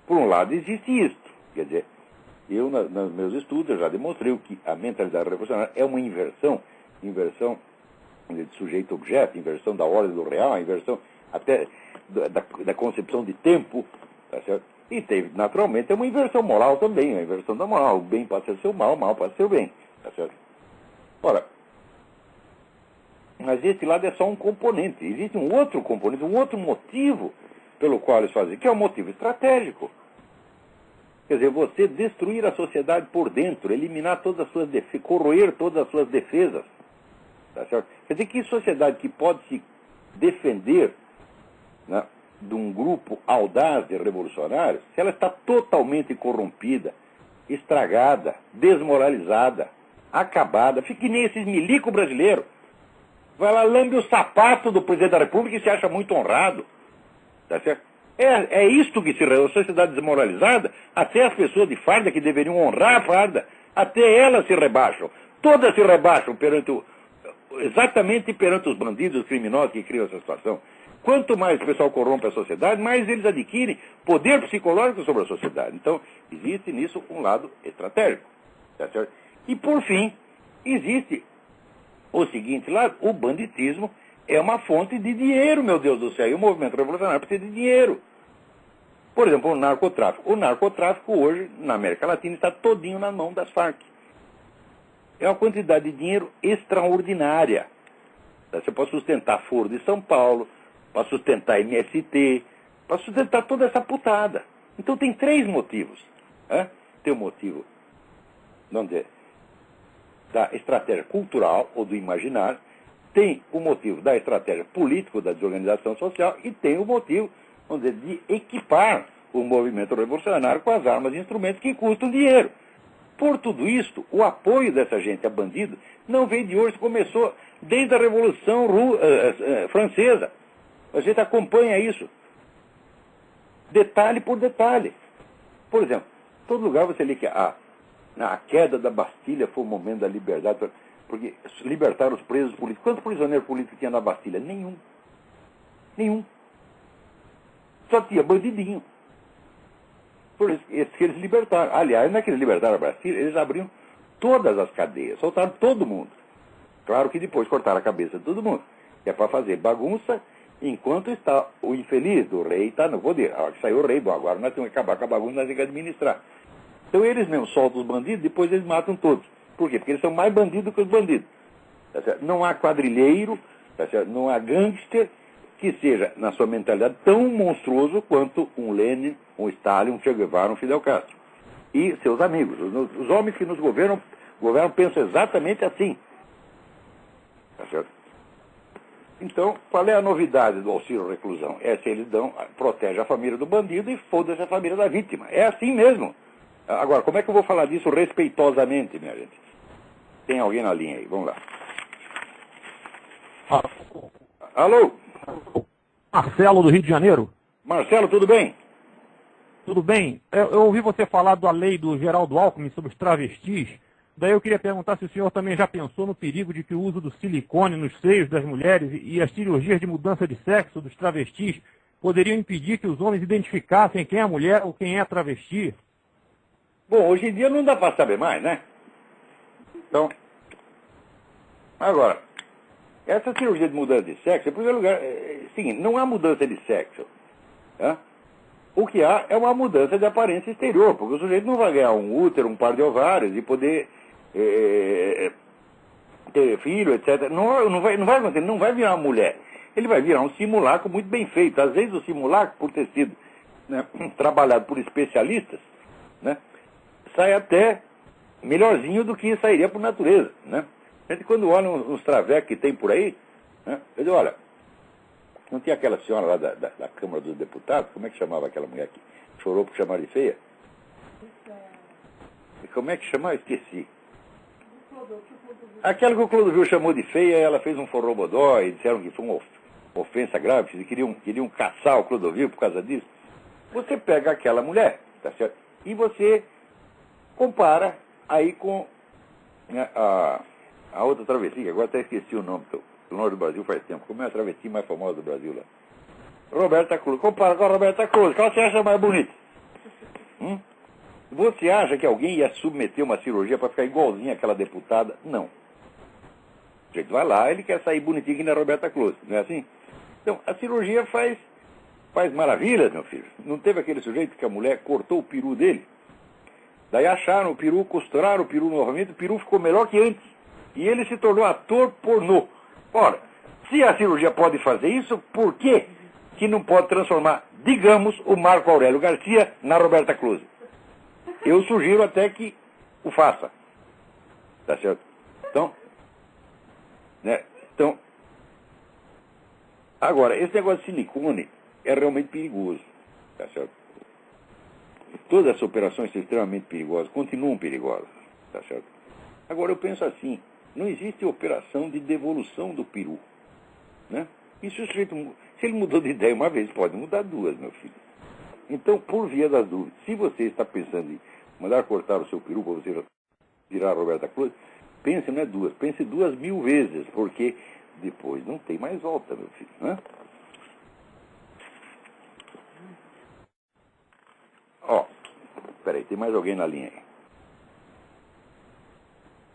Por um lado existe isto, quer dizer, eu nos meus estudos eu já demonstrei que a mentalidade revolucionária é uma inversão de sujeito-objeto, inversão da ordem do real, inversão até da concepção de tempo, tá certo? E teve, naturalmente, é uma inversão moral também, a inversão da moral, o bem pode ser seu mal, o mal pode ser o bem, tá certo? Ora, mas esse lado é só um componente, existe um outro componente, um outro motivo pelo qual eles fazem, que é um motivo estratégico. Quer dizer, você destruir a sociedade por dentro, eliminar todas as suas defesas, corroer todas as suas defesas. Tá certo? Quer dizer, que sociedade que pode se defender, né, de um grupo audaz de revolucionários, se ela está totalmente corrompida, estragada, desmoralizada, acabada, fica que nem esses milico brasileiros. Vai lá, lambe o sapato do presidente da República e se acha muito honrado. Tá certo? É isto que se a sociedade desmoralizada, até as pessoas de farda que deveriam honrar a farda, até elas se rebaixam. Todas se rebaixam exatamente perante os bandidos, os criminosos que criam essa situação. Quanto mais o pessoal corrompe a sociedade, mais eles adquirem poder psicológico sobre a sociedade. Então, existe nisso um lado estratégico. Tá certo? E, por fim, existe o seguinte lado, o banditismo é uma fonte de dinheiro, meu Deus do céu. E o movimento revolucionário precisa de dinheiro. Por exemplo, o narcotráfico. O narcotráfico hoje, na América Latina, está todinho na mão das Farc. É uma quantidade de dinheiro extraordinária. Você pode sustentar Foro de São Paulo, para sustentar MST, para sustentar toda essa putada. Então tem três motivos. Né? Tem o motivo da estratégia cultural ou do imaginário, tem o motivo da estratégia política, da desorganização social, e tem o motivo, vamos dizer, de equipar o movimento revolucionário com as armas e instrumentos que custam dinheiro. Por tudo isto, o apoio dessa gente a bandido não veio de hoje, começou desde a Revolução Francesa. A gente acompanha isso, detalhe por detalhe. Por exemplo, em todo lugar você lê que a queda da Bastilha foi o momento da liberdade, porque libertaram os presos políticos. Quantos prisioneiros políticos tinha na Bastilha? Nenhum. Só tinha bandidinho. Por isso que eles libertaram. Aliás, não é que eles libertaram a Bastilha, eles abriram todas as cadeias, soltaram todo mundo. Claro que depois cortaram a cabeça de todo mundo. É para fazer bagunça, enquanto está o infeliz do rei está no poder. A hora que saiu o rei, bom, agora nós temos que acabar com a bagunça, nós temos que administrar. Então eles mesmo soltam os bandidos, depois eles matam todos. Por quê? Porque eles são mais bandidos que os bandidos. Tá certo? Não há quadrilheiro, tá certo? Não há gangster que seja, na sua mentalidade, tão monstruoso quanto um Lenin, um Stalin, um Che Guevara, um Fidel Castro. E seus amigos. Os homens que nos governam pensam exatamente assim. Tá certo? Então, qual é a novidade do auxílio reclusão? É se eles protege a família do bandido e foda-se a família da vítima. É assim mesmo. Agora, como é que eu vou falar disso respeitosamente, minha gente? Tem alguém na linha aí, vamos lá. Alô? Marcelo, do Rio de Janeiro. Marcelo, tudo bem? Tudo bem. Eu ouvi você falar da lei do Geraldo Alckmin sobre os travestis. Daí eu queria perguntar se o senhor também já pensou no perigo de que o uso do silicone nos seios das mulheres e as cirurgias de mudança de sexo dos travestis poderiam impedir que os homens identificassem quem é mulher ou quem é travesti. Bom, hoje em dia não dá para saber mais, né? Então, agora, essa cirurgia de mudança de sexo, em primeiro lugar, seguinte, não há mudança de sexo. Tá? O que há é uma mudança de aparência exterior, porque o sujeito não vai ganhar um útero, um par de ovários e poder ter filho, etc. Não vai acontecer, ele não vai virar uma mulher. Ele vai virar um simulacro muito bem feito. Às vezes o simulacro, por ter sido, né, trabalhado por especialistas, né, sai até melhorzinho do que sairia por natureza, né? A gente, quando olha uns travecos que tem por aí, né, eu digo, olha, não tinha aquela senhora lá da Câmara dos Deputados, como é que chamava aquela mulher que chorou por chamar de feia? E como é que chamava? Esqueci. Aquela que o Clodovil chamou de feia, ela fez um forrobodó e disseram que foi uma ofensa grave, que queriam caçar o Clodovil por causa disso. Você pega aquela mulher, tá certo? E você compara aí com, né, a outra travessia, agora até esqueci o nome, porque o nome do Brasil faz tempo. Como é a travessia mais famosa do Brasil lá? Roberta Close. Compara com a Roberta Close. Qual você acha mais bonita? Você acha que alguém ia submeter uma cirurgia para ficar igualzinha àquela deputada? Não. O jeito vai lá, ele quer sair bonitinho que na Roberta Close, não é assim? Então, a cirurgia faz maravilhas, meu filho. Não teve aquele sujeito que a mulher cortou o peru dele? Daí acharam o peru, costuraram o peru novamente, o peru ficou melhor que antes. E ele se tornou ator pornô. Ora, se a cirurgia pode fazer isso, por que não pode transformar, digamos, o Marco Aurélio Garcia na Roberta Close? Eu sugiro até que o faça. Tá certo? Então, né? Então, agora, esse negócio de silicone é realmente perigoso. Tá certo? Todas as operações são extremamente perigosas, continuam perigosas. Tá certo? Agora, eu penso assim, não existe operação de devolução do peru. Né? E se o sujeito, se ele mudou de ideia uma vez, pode mudar duas, meu filho. Então, por via das dúvidas, se você está pensando em mandar cortar o seu peru para você virar a Roberta Close, pense não é duas, pense 2.000 vezes, porque depois não tem mais volta, meu filho. Né? Ó, peraí, tem mais alguém na linha aí.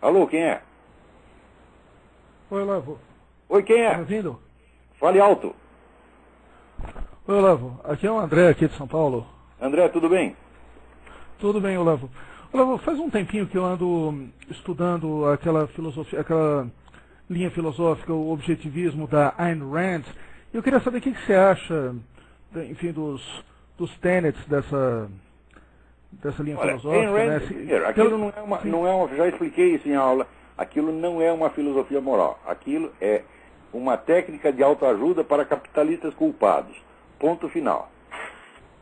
Alô, quem é? Oi, Olavo. Oi, quem Tá é? me ouvindo? Fale alto. Oi, Olavo. Aqui é o André, aqui de São Paulo. André, tudo bem? Tudo bem, Olavo. Olavo, faz um tempinho que eu ando estudando aquela filosofia, aquela linha filosófica, o objetivismo da Ayn Rand. E eu queria saber o que você acha, enfim, dos tenets dessa linha Olha, filosófica. Ayn Rand, Né? primeiro, aquilo não é uma, já expliquei isso em aula, aquilo não é uma filosofia moral. Aquilo é uma técnica de autoajuda para capitalistas culpados. Ponto final.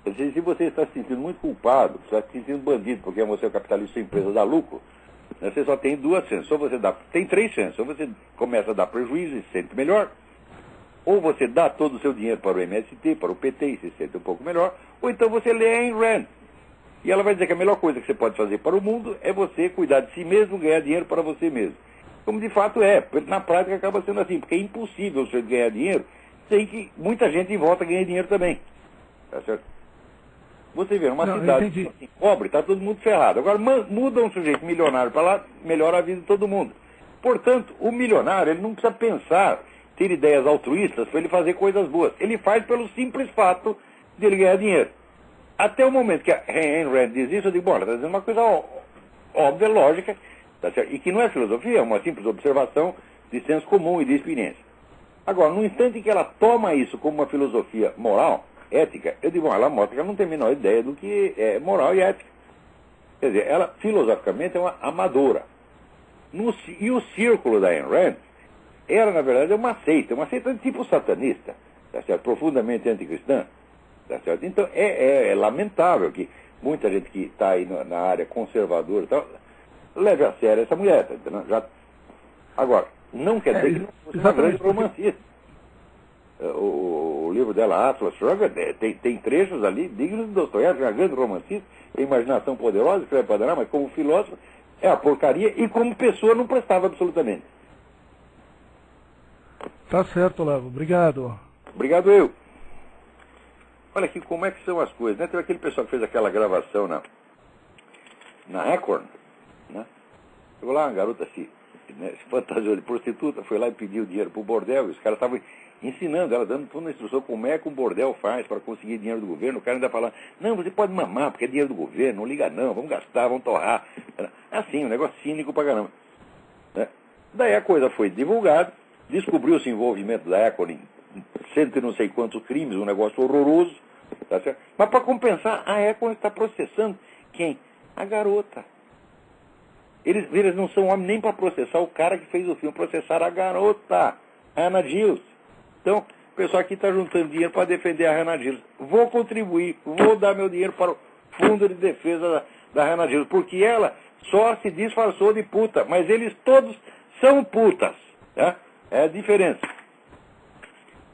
Quer dizer, se você está se sentindo muito culpado, você está se sentindo bandido, porque você é um capitalista, sua empresa dá lucro, né, você só tem duas chances. Ou você dá, tem três chances. Ou você começa a dar prejuízo e se sente melhor, ou você dá todo o seu dinheiro para o MST, para o PT e se sente um pouco melhor, ou então você lê a Ayn Rand. E ela vai dizer que a melhor coisa que você pode fazer para o mundo é você cuidar de si mesmo, ganhar dinheiro para você mesmo. Como de fato é, na prática acaba sendo assim, porque é impossível você ganhar dinheiro sem que muita gente em volta ganhe dinheiro também. Tá certo? Você vê, numa cidade assim, pobre, está todo mundo ferrado. Agora muda um sujeito milionário para lá, melhora a vida de todo mundo. Portanto, o milionário, ele não precisa pensar, ter ideias altruístas para ele fazer coisas boas. Ele faz pelo simples fato de ele ganhar dinheiro. Até o momento que a Ayn Rand diz isso, eu digo, bom, ela está dizendo uma coisa óbvia, lógica, tá certo? E que não é filosofia, é uma simples observação de senso comum e de experiência. Agora, no instante em que ela toma isso como uma filosofia moral, ética, eu digo, bom, ela mostra que ela não tem a menor ideia do que é moral e ética. Quer dizer, ela filosoficamente é uma amadora. E o círculo da Ayn Rand era, na verdade, uma seita de tipo satanista, tá certo? Profundamente anticristã. Tá certo? Então, é lamentável que muita gente que está aí na área conservadora e tal, leve a sério essa mulher. Tá entendendo? Agora, não quer dizer que não fosse uma grande romancista. O livro dela, Atlas Shrugged, tem trechos ali dignos de Dostoiévski, uma grande romancista, tem imaginação poderosa, escreve para danar, mas como filósofo é a porcaria e como pessoa não prestava absolutamente. Tá certo, Olavo. Obrigado. Obrigado eu. Olha aqui como é que são as coisas, né? Teve aquele pessoal que fez aquela gravação na Acorn, né? Chegou lá, uma garota se fantasiou de prostituta, foi lá e pediu dinheiro pro bordel, e os caras estavam ensinando ela, dando toda a instrução como é que um bordel faz para conseguir dinheiro do governo. O cara ainda falando, não, você pode mamar, porque é dinheiro do governo, não liga não, vamos gastar, vamos torrar. Assim, um negócio cínico pra caramba. Né? Daí a coisa foi divulgada, descobriu-se o envolvimento da Acorn em cento e não sei quantos crimes, um negócio horroroso, tá certo? Mas para compensar, a Acorn está processando quem? A garota. Eles não são homens nem para processar o cara que fez o filme, processar a garota, a Hannah Giles. Então, o pessoal aqui está juntando dinheiro para defender a Hannah Giles. Vou contribuir, vou dar meu dinheiro para o fundo de defesa da Hannah Giles, porque ela só se disfarçou de puta, mas eles todos são putas. Tá? É a diferença.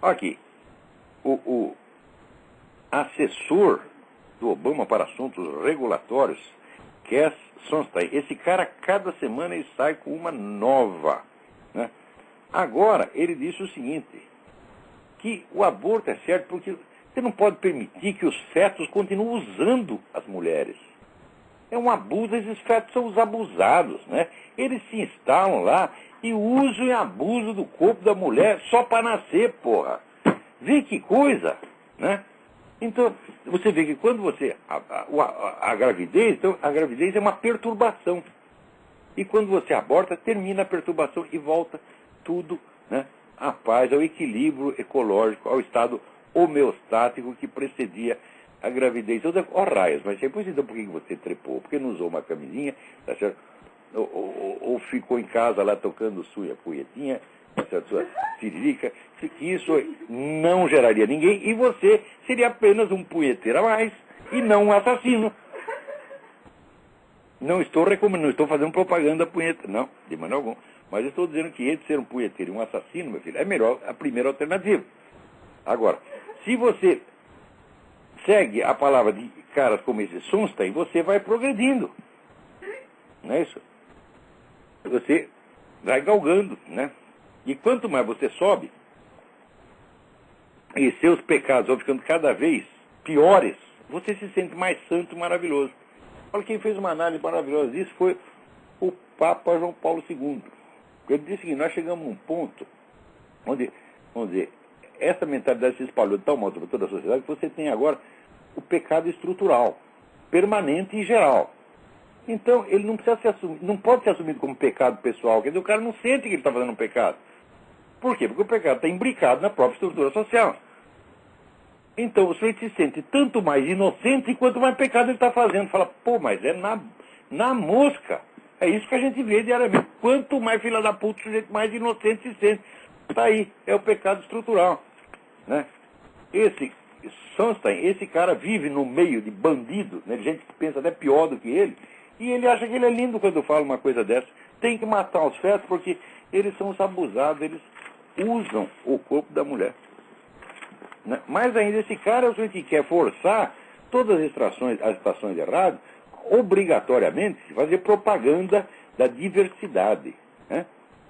Aqui, o assessor do Obama para assuntos regulatórios, Cass Sunstein. Esse cara, cada semana, ele sai com uma nova, né? Agora, ele disse o seguinte, que o aborto é certo porque você não pode permitir que os fetos continuem usando as mulheres. É um abuso, esses fetos são os abusados, né? Eles se instalam lá e usam e abusam do corpo da mulher só para nascer, porra. Vê que coisa, né? Então, você vê que quando você... A gravidez, então, a gravidez é uma perturbação. E quando você aborta, termina a perturbação e volta tudo, né, à paz, ao equilíbrio ecológico, ao estado homeostático que precedia a gravidez. Ó, raios, mas depois então por que você trepou? Porque não usou uma camisinha, tá certo? Ou ficou em casa lá tocando sua punhetinha, tá certo? Sua tiririca, que isso não geraria ninguém e você seria apenas um punheteiro a mais e não um assassino. Não estou recomendando, não estou fazendo propaganda punheta, não, de maneira alguma. Mas eu estou dizendo que entre ser um punheteiro e um assassino, meu filho, é melhor a primeira alternativa. Agora, se você segue a palavra de caras como esse Sunstein, você vai progredindo. Não é isso? Você vai galgando, né? E quanto mais você sobe, e seus pecados vão ficando cada vez piores, você se sente mais santo e maravilhoso. Olha, quem fez uma análise maravilhosa disso foi o Papa João Paulo II. Ele disse que nós chegamos a um ponto onde, vamos dizer, essa mentalidade se espalhou tão mal sobre toda a sociedade que você tem agora o pecado estrutural, permanente e geral. Então, ele não precisa não pode ser assumido como pecado pessoal, quer dizer, o cara não sente que ele está fazendo um pecado. Por quê? Porque o pecado está imbricado na própria estrutura social. Então, o sujeito se sente tanto mais inocente quanto mais pecado ele está fazendo. Fala, pô, mas é na mosca. É isso que a gente vê diariamente. Quanto mais filha da puta, o sujeito mais inocente se sente. Está aí, é o pecado estrutural, né? Esse Sunstein, esse cara vive no meio de bandido, né, de gente que pensa até pior do que ele, e ele acha que ele é lindo quando fala uma coisa dessa. Tem que matar os fetos porque eles são os abusados, eles usam o corpo da mulher. Né? Mais ainda, esse cara é o sujeito que quer forçar todas as estações de rádio, obrigatoriamente, fazer propaganda da diversidade, né?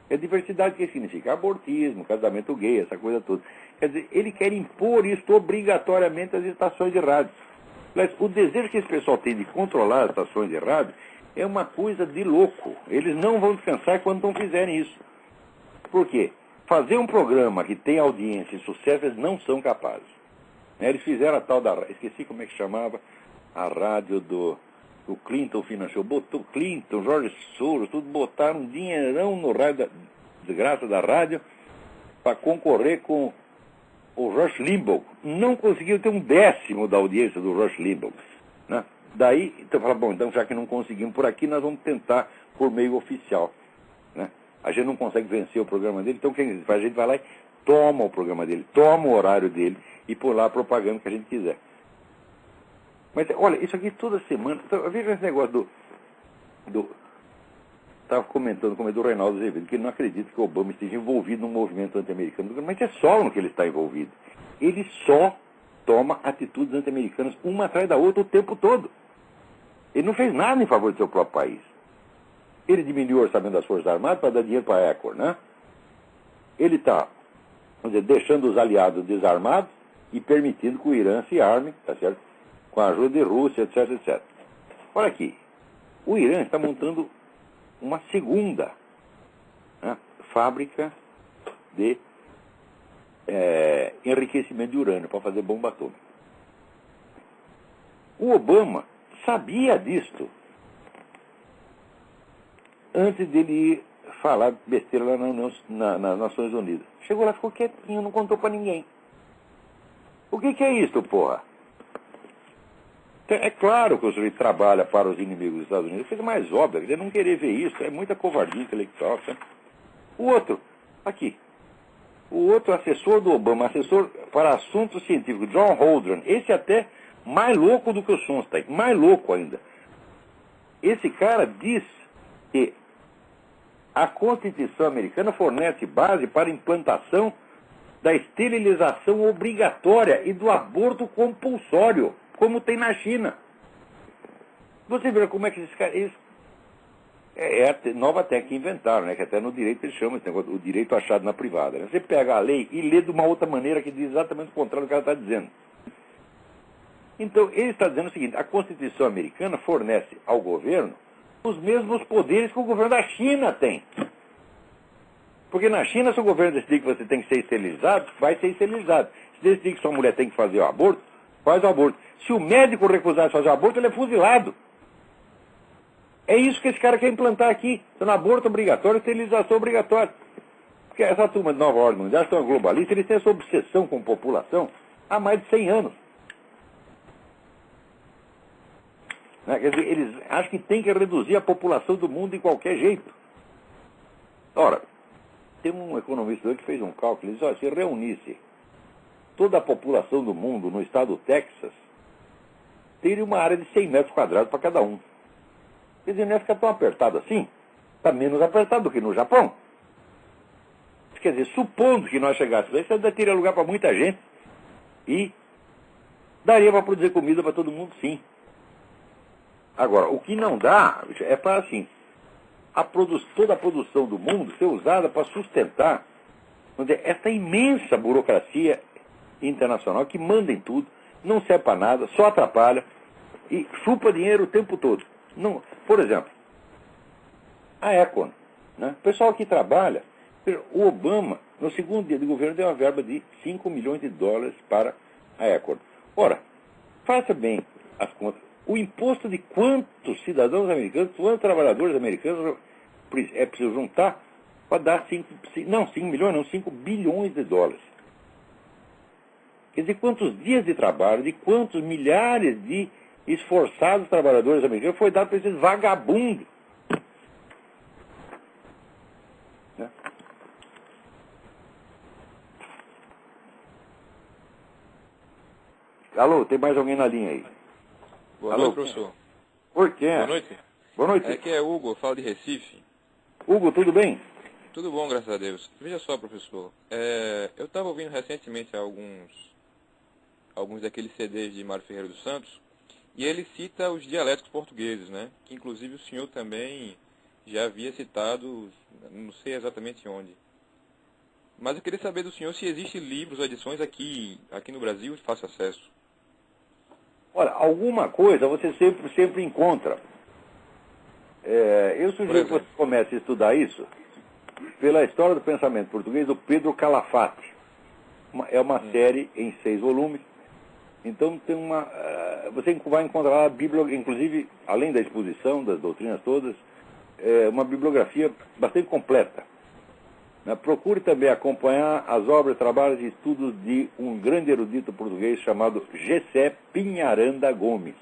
É diversidade que significa abortismo, casamento gay, essa coisa toda. Quer dizer, ele quer impor isso obrigatoriamente às estações de rádio. Mas o desejo que esse pessoal tem de controlar as estações de rádio é uma coisa de louco. Eles não vão descansar quando não fizerem isso. Por quê? Fazer um programa que tem audiência e sucesso, eles não são capazes. Eles fizeram a tal da... Esqueci como é que chamava a rádio do Clinton financiou, botou Clinton, Jorge Soros, tudo botaram um dinheirão no rádio, desgraça da rádio, para concorrer com o Rush Limbaugh. Não conseguiu ter um décimo da audiência do Rush Limbaugh, né? Daí, então fala, bom, então já que não conseguimos por aqui, nós vamos tentar por meio oficial, né? A gente não consegue vencer o programa dele, então quem faz? A gente vai lá e toma o programa dele, toma o horário dele e por lá a propaganda que a gente quiser. Mas, olha, isso aqui toda semana... Então, veja esse negócio estava comentando com o do Reinaldo Azevedo, que ele não acredita que o Obama esteja envolvido num movimento anti-americano. Mas é só no que ele está envolvido. Ele só toma atitudes anti-americanas uma atrás da outra o tempo todo. Ele não fez nada em favor do seu próprio país. Ele diminuiu o orçamento das Forças Armadas para dar dinheiro para a ECOR, né? Ele está, vamos dizer, deixando os aliados desarmados e permitindo que o Irã se arme, tá certo? Com a ajuda de Rússia, etc, etc. Olha aqui, o Irã está montando uma segunda, né, fábrica de enriquecimento de urânio para fazer bomba atômica. O Obama sabia disto antes dele ir falar besteira lá nas Nações Unidas. Chegou lá, ficou quietinho, não contou para ninguém. O que é isso, porra? É claro que o sujeito trabalha para os inimigos dos Estados Unidos. A coisa mais óbvia, ele não querer ver isso, é muita covardia intelectual. Sabe? O outro, aqui, o outro assessor do Obama, assessor para assuntos científicos, John Holdren, esse até mais louco do que o Sunstein, mais louco ainda. Esse cara diz que a Constituição americana fornece base para a implantação da esterilização obrigatória e do aborto compulsório. como tem na China. Você vê como é que esses caras... É a nova técnica que inventaram, né? Que até no direito eles chamam esse negócio, o direito achado na privada. Né? Você pega a lei e lê de uma outra maneira que diz exatamente o contrário do que ela está dizendo. Então, ele está dizendo o seguinte, a Constituição americana fornece ao governo os mesmos poderes que o governo da China tem. Porque na China, se o governo decidir que você tem que ser esterilizado, vai ser esterilizado. Se decidir que sua mulher tem que fazer o aborto, faz o aborto. Se o médico recusar de fazer o aborto, ele é fuzilado. É isso que esse cara quer implantar aqui. Então, aborto obrigatório, esterilização obrigatória. Porque essa turma de Nova Ordem Mundial, são globalistas, eles têm essa obsessão com população há mais de 100 anos. Né? Quer dizer, eles acham que tem que reduzir a população do mundo de qualquer jeito. Ora, tem um economista que fez um cálculo, ele diz, olha, se reunisse toda a população do mundo no estado do Texas, teria uma área de 100 metros quadrados para cada um. Quer dizer, não ia ficar tão apertado assim, está menos apertado do que no Japão. Quer dizer, supondo que nós chegássemos aí, você ainda teria lugar para muita gente e daria para produzir comida para todo mundo, sim. Agora, o que não dá é para, assim, toda a produção do mundo ser usada para sustentar, vamos dizer, essa imensa burocracia internacional que manda em tudo, não serve para nada, só atrapalha e chupa dinheiro o tempo todo. Não, por exemplo, a Econ, né? O pessoal que trabalha, o Obama, no segundo dia de governo, deu uma verba de 5 milhões de dólares para a Econ. Ora, faça bem as contas. O imposto de quantos cidadãos americanos, quantos trabalhadores americanos é preciso juntar para dar 5 milhões, não, 5 bilhões de dólares. Quer dizer, quantos dias de trabalho, de quantos milhares de esforçados trabalhadores americanos foi dado para esses vagabundos. Né? Alô, tem mais alguém na linha aí? Boa noite, professor. Por quê? Boa noite. Boa noite. Aqui é Hugo, eu falo de Recife. Hugo, tudo bem? Tudo bom, graças a Deus. Veja só, professor, eu estava ouvindo recentemente alguns daqueles CDs de Mário Ferreira dos Santos, e ele cita os dialéticos portugueses, né? Que inclusive o senhor também já havia citado, não sei exatamente onde. Mas eu queria saber do senhor se existem livros, edições aqui no Brasil de fácil acesso. Olha, alguma coisa você sempre encontra. Eu sugiro que você comece a estudar isso pela história do pensamento português do Pedro Calafate. É uma série em 6 volumes. Então tem você vai encontrar lá a Bíblia, inclusive, além da exposição, das doutrinas todas, uma bibliografia bastante completa. Procure também acompanhar as obras, trabalhos e estudos de um grande erudito português chamado Gessé Pinharanda Gomes.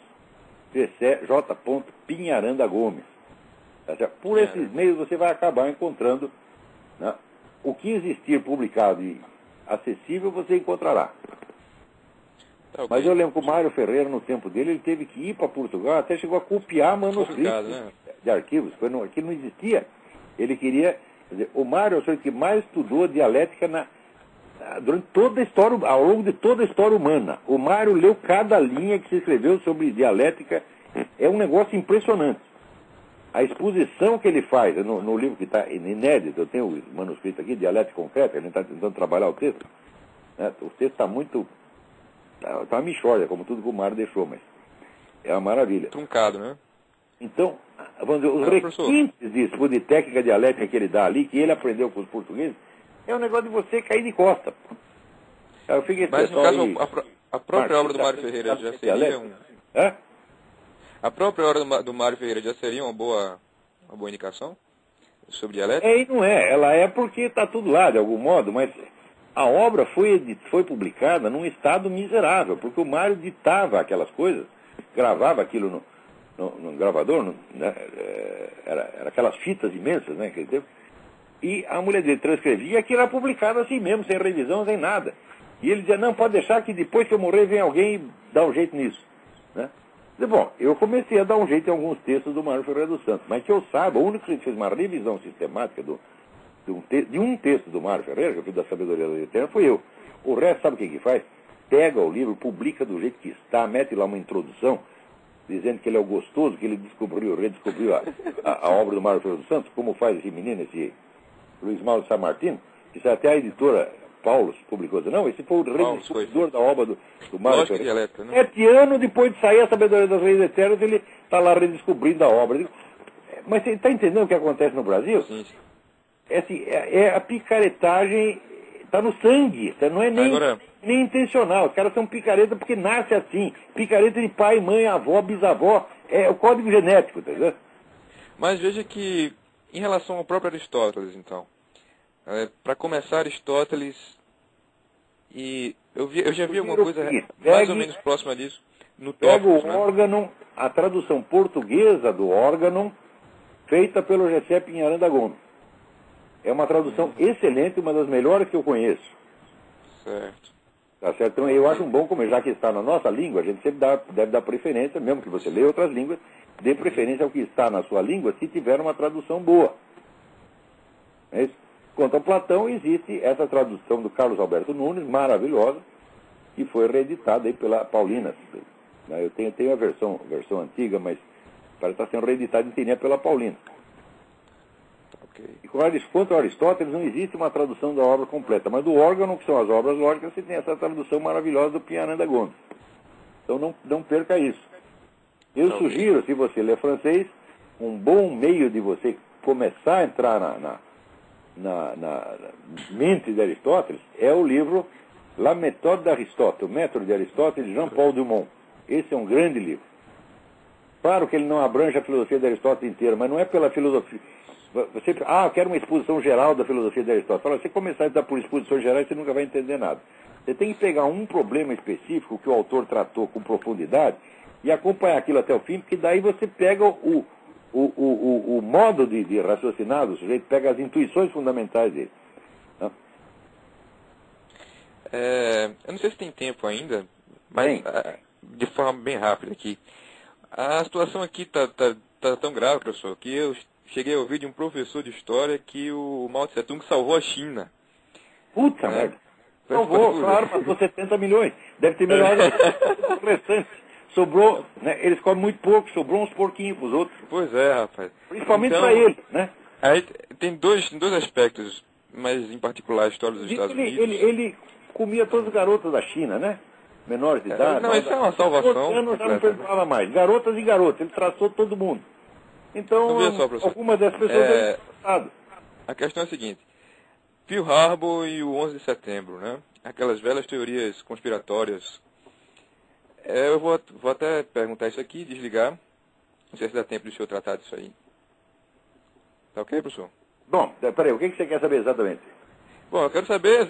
J. Pinharanda Gomes. Por esses meios você vai acabar encontrando, né, o que existir publicado e acessível você encontrará. Okay. Mas eu lembro que o Mário Ferreira, no tempo dele, ele teve que ir para Portugal, até chegou a copiar manuscritos, né, de arquivos, que não existia. Ele queria... Quer dizer, o Mário é o senhor que mais estudou dialética durante toda a história, ao longo de toda a história humana. O Mário leu cada linha que se escreveu sobre dialética. É um negócio impressionante. A exposição que ele faz no livro que está inédito, eu tenho o manuscrito aqui, Dialética Concreta, ele está tentando trabalhar o texto. Né? O texto está muito... Está uma mixórdia, como tudo que o Mário deixou, mas é uma maravilha. Truncado, né? Então, vamos dizer, os requintes de técnica dialética que ele dá ali, que ele aprendeu com os portugueses, é um negócio de você cair de costa. Mas, no caso, a própria obra do Mário Ferreira já seria A própria obra do Mário Ferreira já seria uma boa indicação sobre dialética? E não é. Ela é porque está tudo lá, de algum modo, mas a obra foi publicada num estado miserável, porque o Mário ditava aquelas coisas, gravava aquilo no gravador, né? Era aquelas fitas imensas, né, aquele tempo, e a mulher dele transcrevia e aquilo era publicado assim mesmo, sem revisão, sem nada. E ele dizia, não, pode deixar que depois que eu morrer vem alguém e dá um jeito nisso. Né? Bom, eu comecei a dar um jeito em alguns textos do Mário Ferreira dos Santos, mas que eu saiba, o único que fez uma revisão sistemática de um texto do Mário Ferreira, que eu fiz da Sabedoria da Eterna, fui eu. O resto, sabe o que faz? pega o livro, publica do jeito que está, mete lá uma introdução, dizendo que ele é o gostoso, que ele redescobriu a obra do Mário Ferreira dos Santos, como faz esse menino, esse Luiz Mauro de San Martino, isso até a editora Paulus publicou. Não, esse foi o redescobridor da obra do Mário Ferreira. 7 anos depois de sair a Sabedoria das Leis Eternas, ele está lá redescobrindo a obra. Mas você está entendendo o que acontece no Brasil? Sim. A picaretagem está no sangue, não é nem intencional. Os caras são picareta porque nasce assim. Picareta de pai, mãe, avó, bisavó. É o código genético, entendeu? Mas veja que, em relação ao próprio Aristóteles, então, para começar, Aristóteles, e eu já vi alguma coisa mais ou menos próxima disso no Tópicos, pega o órgão, a tradução portuguesa do órgão, feita pelo Gessé Pinharanda Gomes. É uma tradução excelente, uma das melhores que eu conheço. Certo. Tá certo? Então eu acho bom, como já que está na nossa língua, a gente sempre deve dar preferência, mesmo que você leia outras línguas, dê preferência ao que está na sua língua, se tiver uma tradução boa. É isso? Quanto ao Platão, existe essa tradução do Carlos Alberto Nunes, maravilhosa, que foi reeditada aí pela Paulinas. Eu tenho a versão antiga, mas parece estar sendo reeditada inteirinha pela Paulina. Okay. E quanto a Aristóteles, não existe uma tradução da obra completa, mas do órgão, que são as obras lógicas, você tem essa tradução maravilhosa do Pinharanda Gomes. Então não perca isso. Eu sugiro, se você lê francês, um bom meio de você começar a entrar na mente de Aristóteles é o livro La Méthode d'Aristote, o método de Aristóteles, de Jean-Paul Dumont. Esse é um grande livro. Claro que ele não abrange a filosofia de Aristóteles inteira, mas não é pela filosofia. Você, eu quero uma exposição geral da filosofia de Aristóteles. Fala, se você começar a dar por exposições gerais, você nunca vai entender nada. Você tem que pegar um problema específico que o autor tratou com profundidade e acompanhar aquilo até o fim, porque daí você pega o modo de raciocinar do sujeito, pega as intuições fundamentais dele. Tá? Eu não sei se tem tempo ainda, mas de forma bem rápida aqui. A situação aqui tá tão grave, professor, que eu cheguei a ouvir de um professor de história que o Mao Tse Tung salvou a China. Puta merda. Salvou, claro, passou 70 milhões. Deve ter melhorado o restante. Sobrou, né? Eles comem muito pouco, sobrou uns porquinhos pros outros. Pois é, rapaz. Principalmente então, para ele, né? Aí tem dois aspectos, mas em particular a história dos Estados Unidos. Ele comia todas as garotas da China, né? Menores de idade. Não, isso é uma salvação. Anos já não perdoava mais. Garotas e garotos, ele traçou todo mundo. Então, algumas dessas pessoas devem ter passado. A questão é a seguinte. Pearl Harbor e o 11 de setembro, né? Aquelas velhas teorias conspiratórias. Eu vou até perguntar isso aqui, desligar. Não sei se dá tempo de o senhor tratar disso aí. Tá ok, professor? Bom, peraí, o que você quer saber exatamente? Bom, eu quero saber,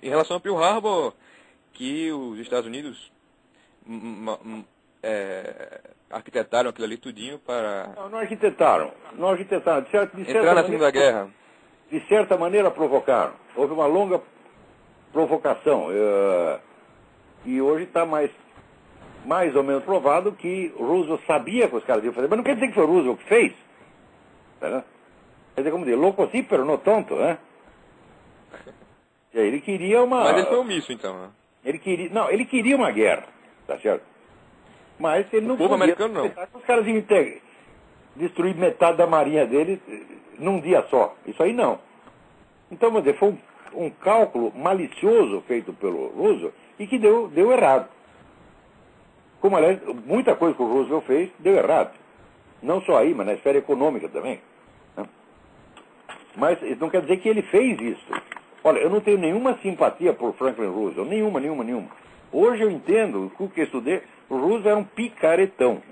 em relação a Pearl Harbor, que os Estados Unidos arquitetaram aquilo ali tudinho para... Não arquitetaram. Entrar na Segunda Guerra. De certa maneira provocaram. Houve uma longa provocação. E hoje está mais ou menos provado que o Roosevelt sabia que os caras iam fazer. Mas não quer dizer que foi o Roosevelt que fez. Tá? Quer dizer, como dizer, louco sim, pero não tonto, né? E aí ele queria uma... Mas ele foi omisso, então, né? Ele queria uma guerra, tá certo? Mas ele não... O povo americano não. Os caras iam destruir metade da marinha dele num dia só. Isso aí não. Então, vamos dizer, foi um cálculo malicioso feito pelo Roosevelt e que deu errado. Como, aliás, muita coisa que o Roosevelt fez deu errado. Não só aí, mas na esfera econômica também. Né? Mas isso não quer dizer que ele fez isso. Olha, eu não tenho nenhuma simpatia por Franklin Roosevelt. Nenhuma. Hoje eu entendo, o que eu estudei, o Roosevelt era um picaretão.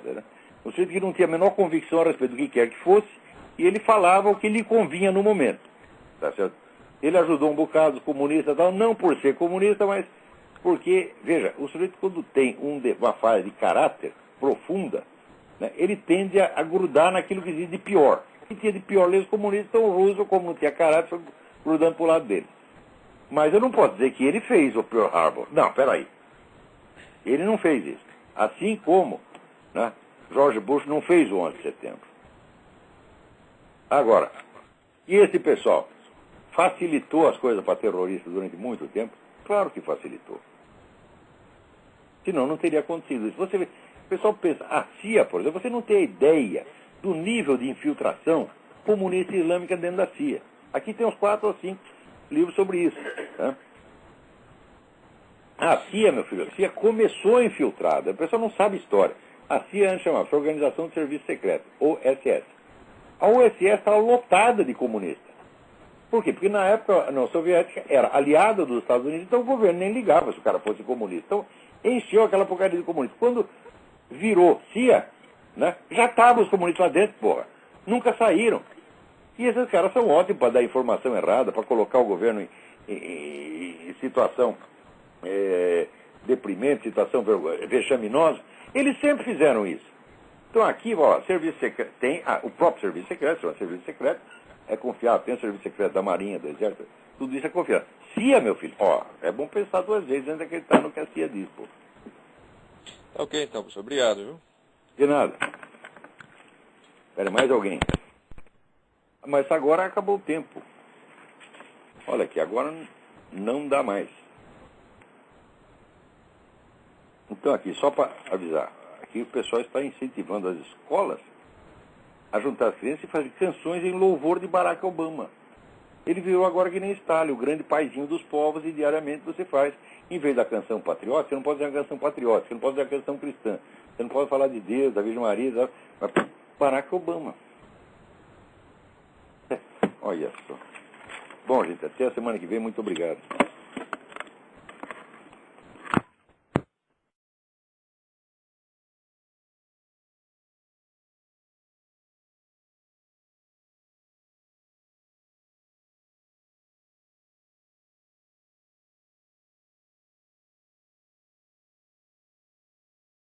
Né? Um sujeito que não tinha a menor convicção a respeito do que quer que fosse, e ele falava o que lhe convinha no momento. Tá certo? Ele ajudou um bocado os comunistas e tal, não por ser comunista, mas porque, veja, o sujeito quando tem uma falha de caráter profunda, né, ele tende a grudar naquilo que existe de pior. O que tinha de pior ali os comunistas, então o Roosevelt, como não tinha caráter, foi grudando para o lado dele. Mas eu não posso dizer que ele fez o Pearl Harbor. Não, peraí. Ele não fez isso. Assim como, né, George Bush não fez o 11 de setembro. Agora, e esse pessoal facilitou as coisas para terroristas durante muito tempo, Claro que facilitou. Senão não teria acontecido isso. Você vê, o pessoal pensa, a CIA, por exemplo, você não tem ideia do nível de infiltração comunista e islâmica dentro da CIA. Aqui tem uns 4 ou 5 livros sobre isso. Tá? A CIA, meu filho, a CIA começou infiltrada. O pessoal não sabe história. A CIA antes chamava-se Organização de Serviço Secreto, OSS. A OSS estava lotada de comunistas. Por quê? Porque na época a União Soviética era aliada dos Estados Unidos, então o governo nem ligava se o cara fosse comunista. Então encheu aquela porcaria de comunistas. Quando virou CIA, né, já estavam os comunistas lá dentro, porra. Nunca saíram. E esses caras são ótimos para dar informação errada, para colocar o governo em situação deprimente, situação vexaminosa. Eles sempre fizeram isso. Então aqui, ó, serviço secreto, tem o próprio serviço secreto, chama serviço secreto, é confiável, tem o serviço secreto da Marinha, do Exército, tudo isso é confiável. CIA, meu filho, ó, é bom pensar 2 vezes antes de acreditar no que a CIA diz, pô. Ok, então, professor, obrigado, viu? De nada. Espera, mais alguém? Mas agora acabou o tempo. Olha aqui, agora não dá mais. Então aqui, só para avisar, aqui o pessoal está incentivando as escolas a juntar as crianças e fazer canções em louvor de Barack Obama. Ele virou agora que nem Stalin, o grande paizinho dos povos, e diariamente você faz. Em vez da canção patriótica, você não pode fazer uma canção patriótica, você não pode fazer uma canção cristã, você não pode falar de Deus, da Virgem Maria, mas Barack Obama. Olha só. Bom, gente, até a semana que vem, muito obrigado.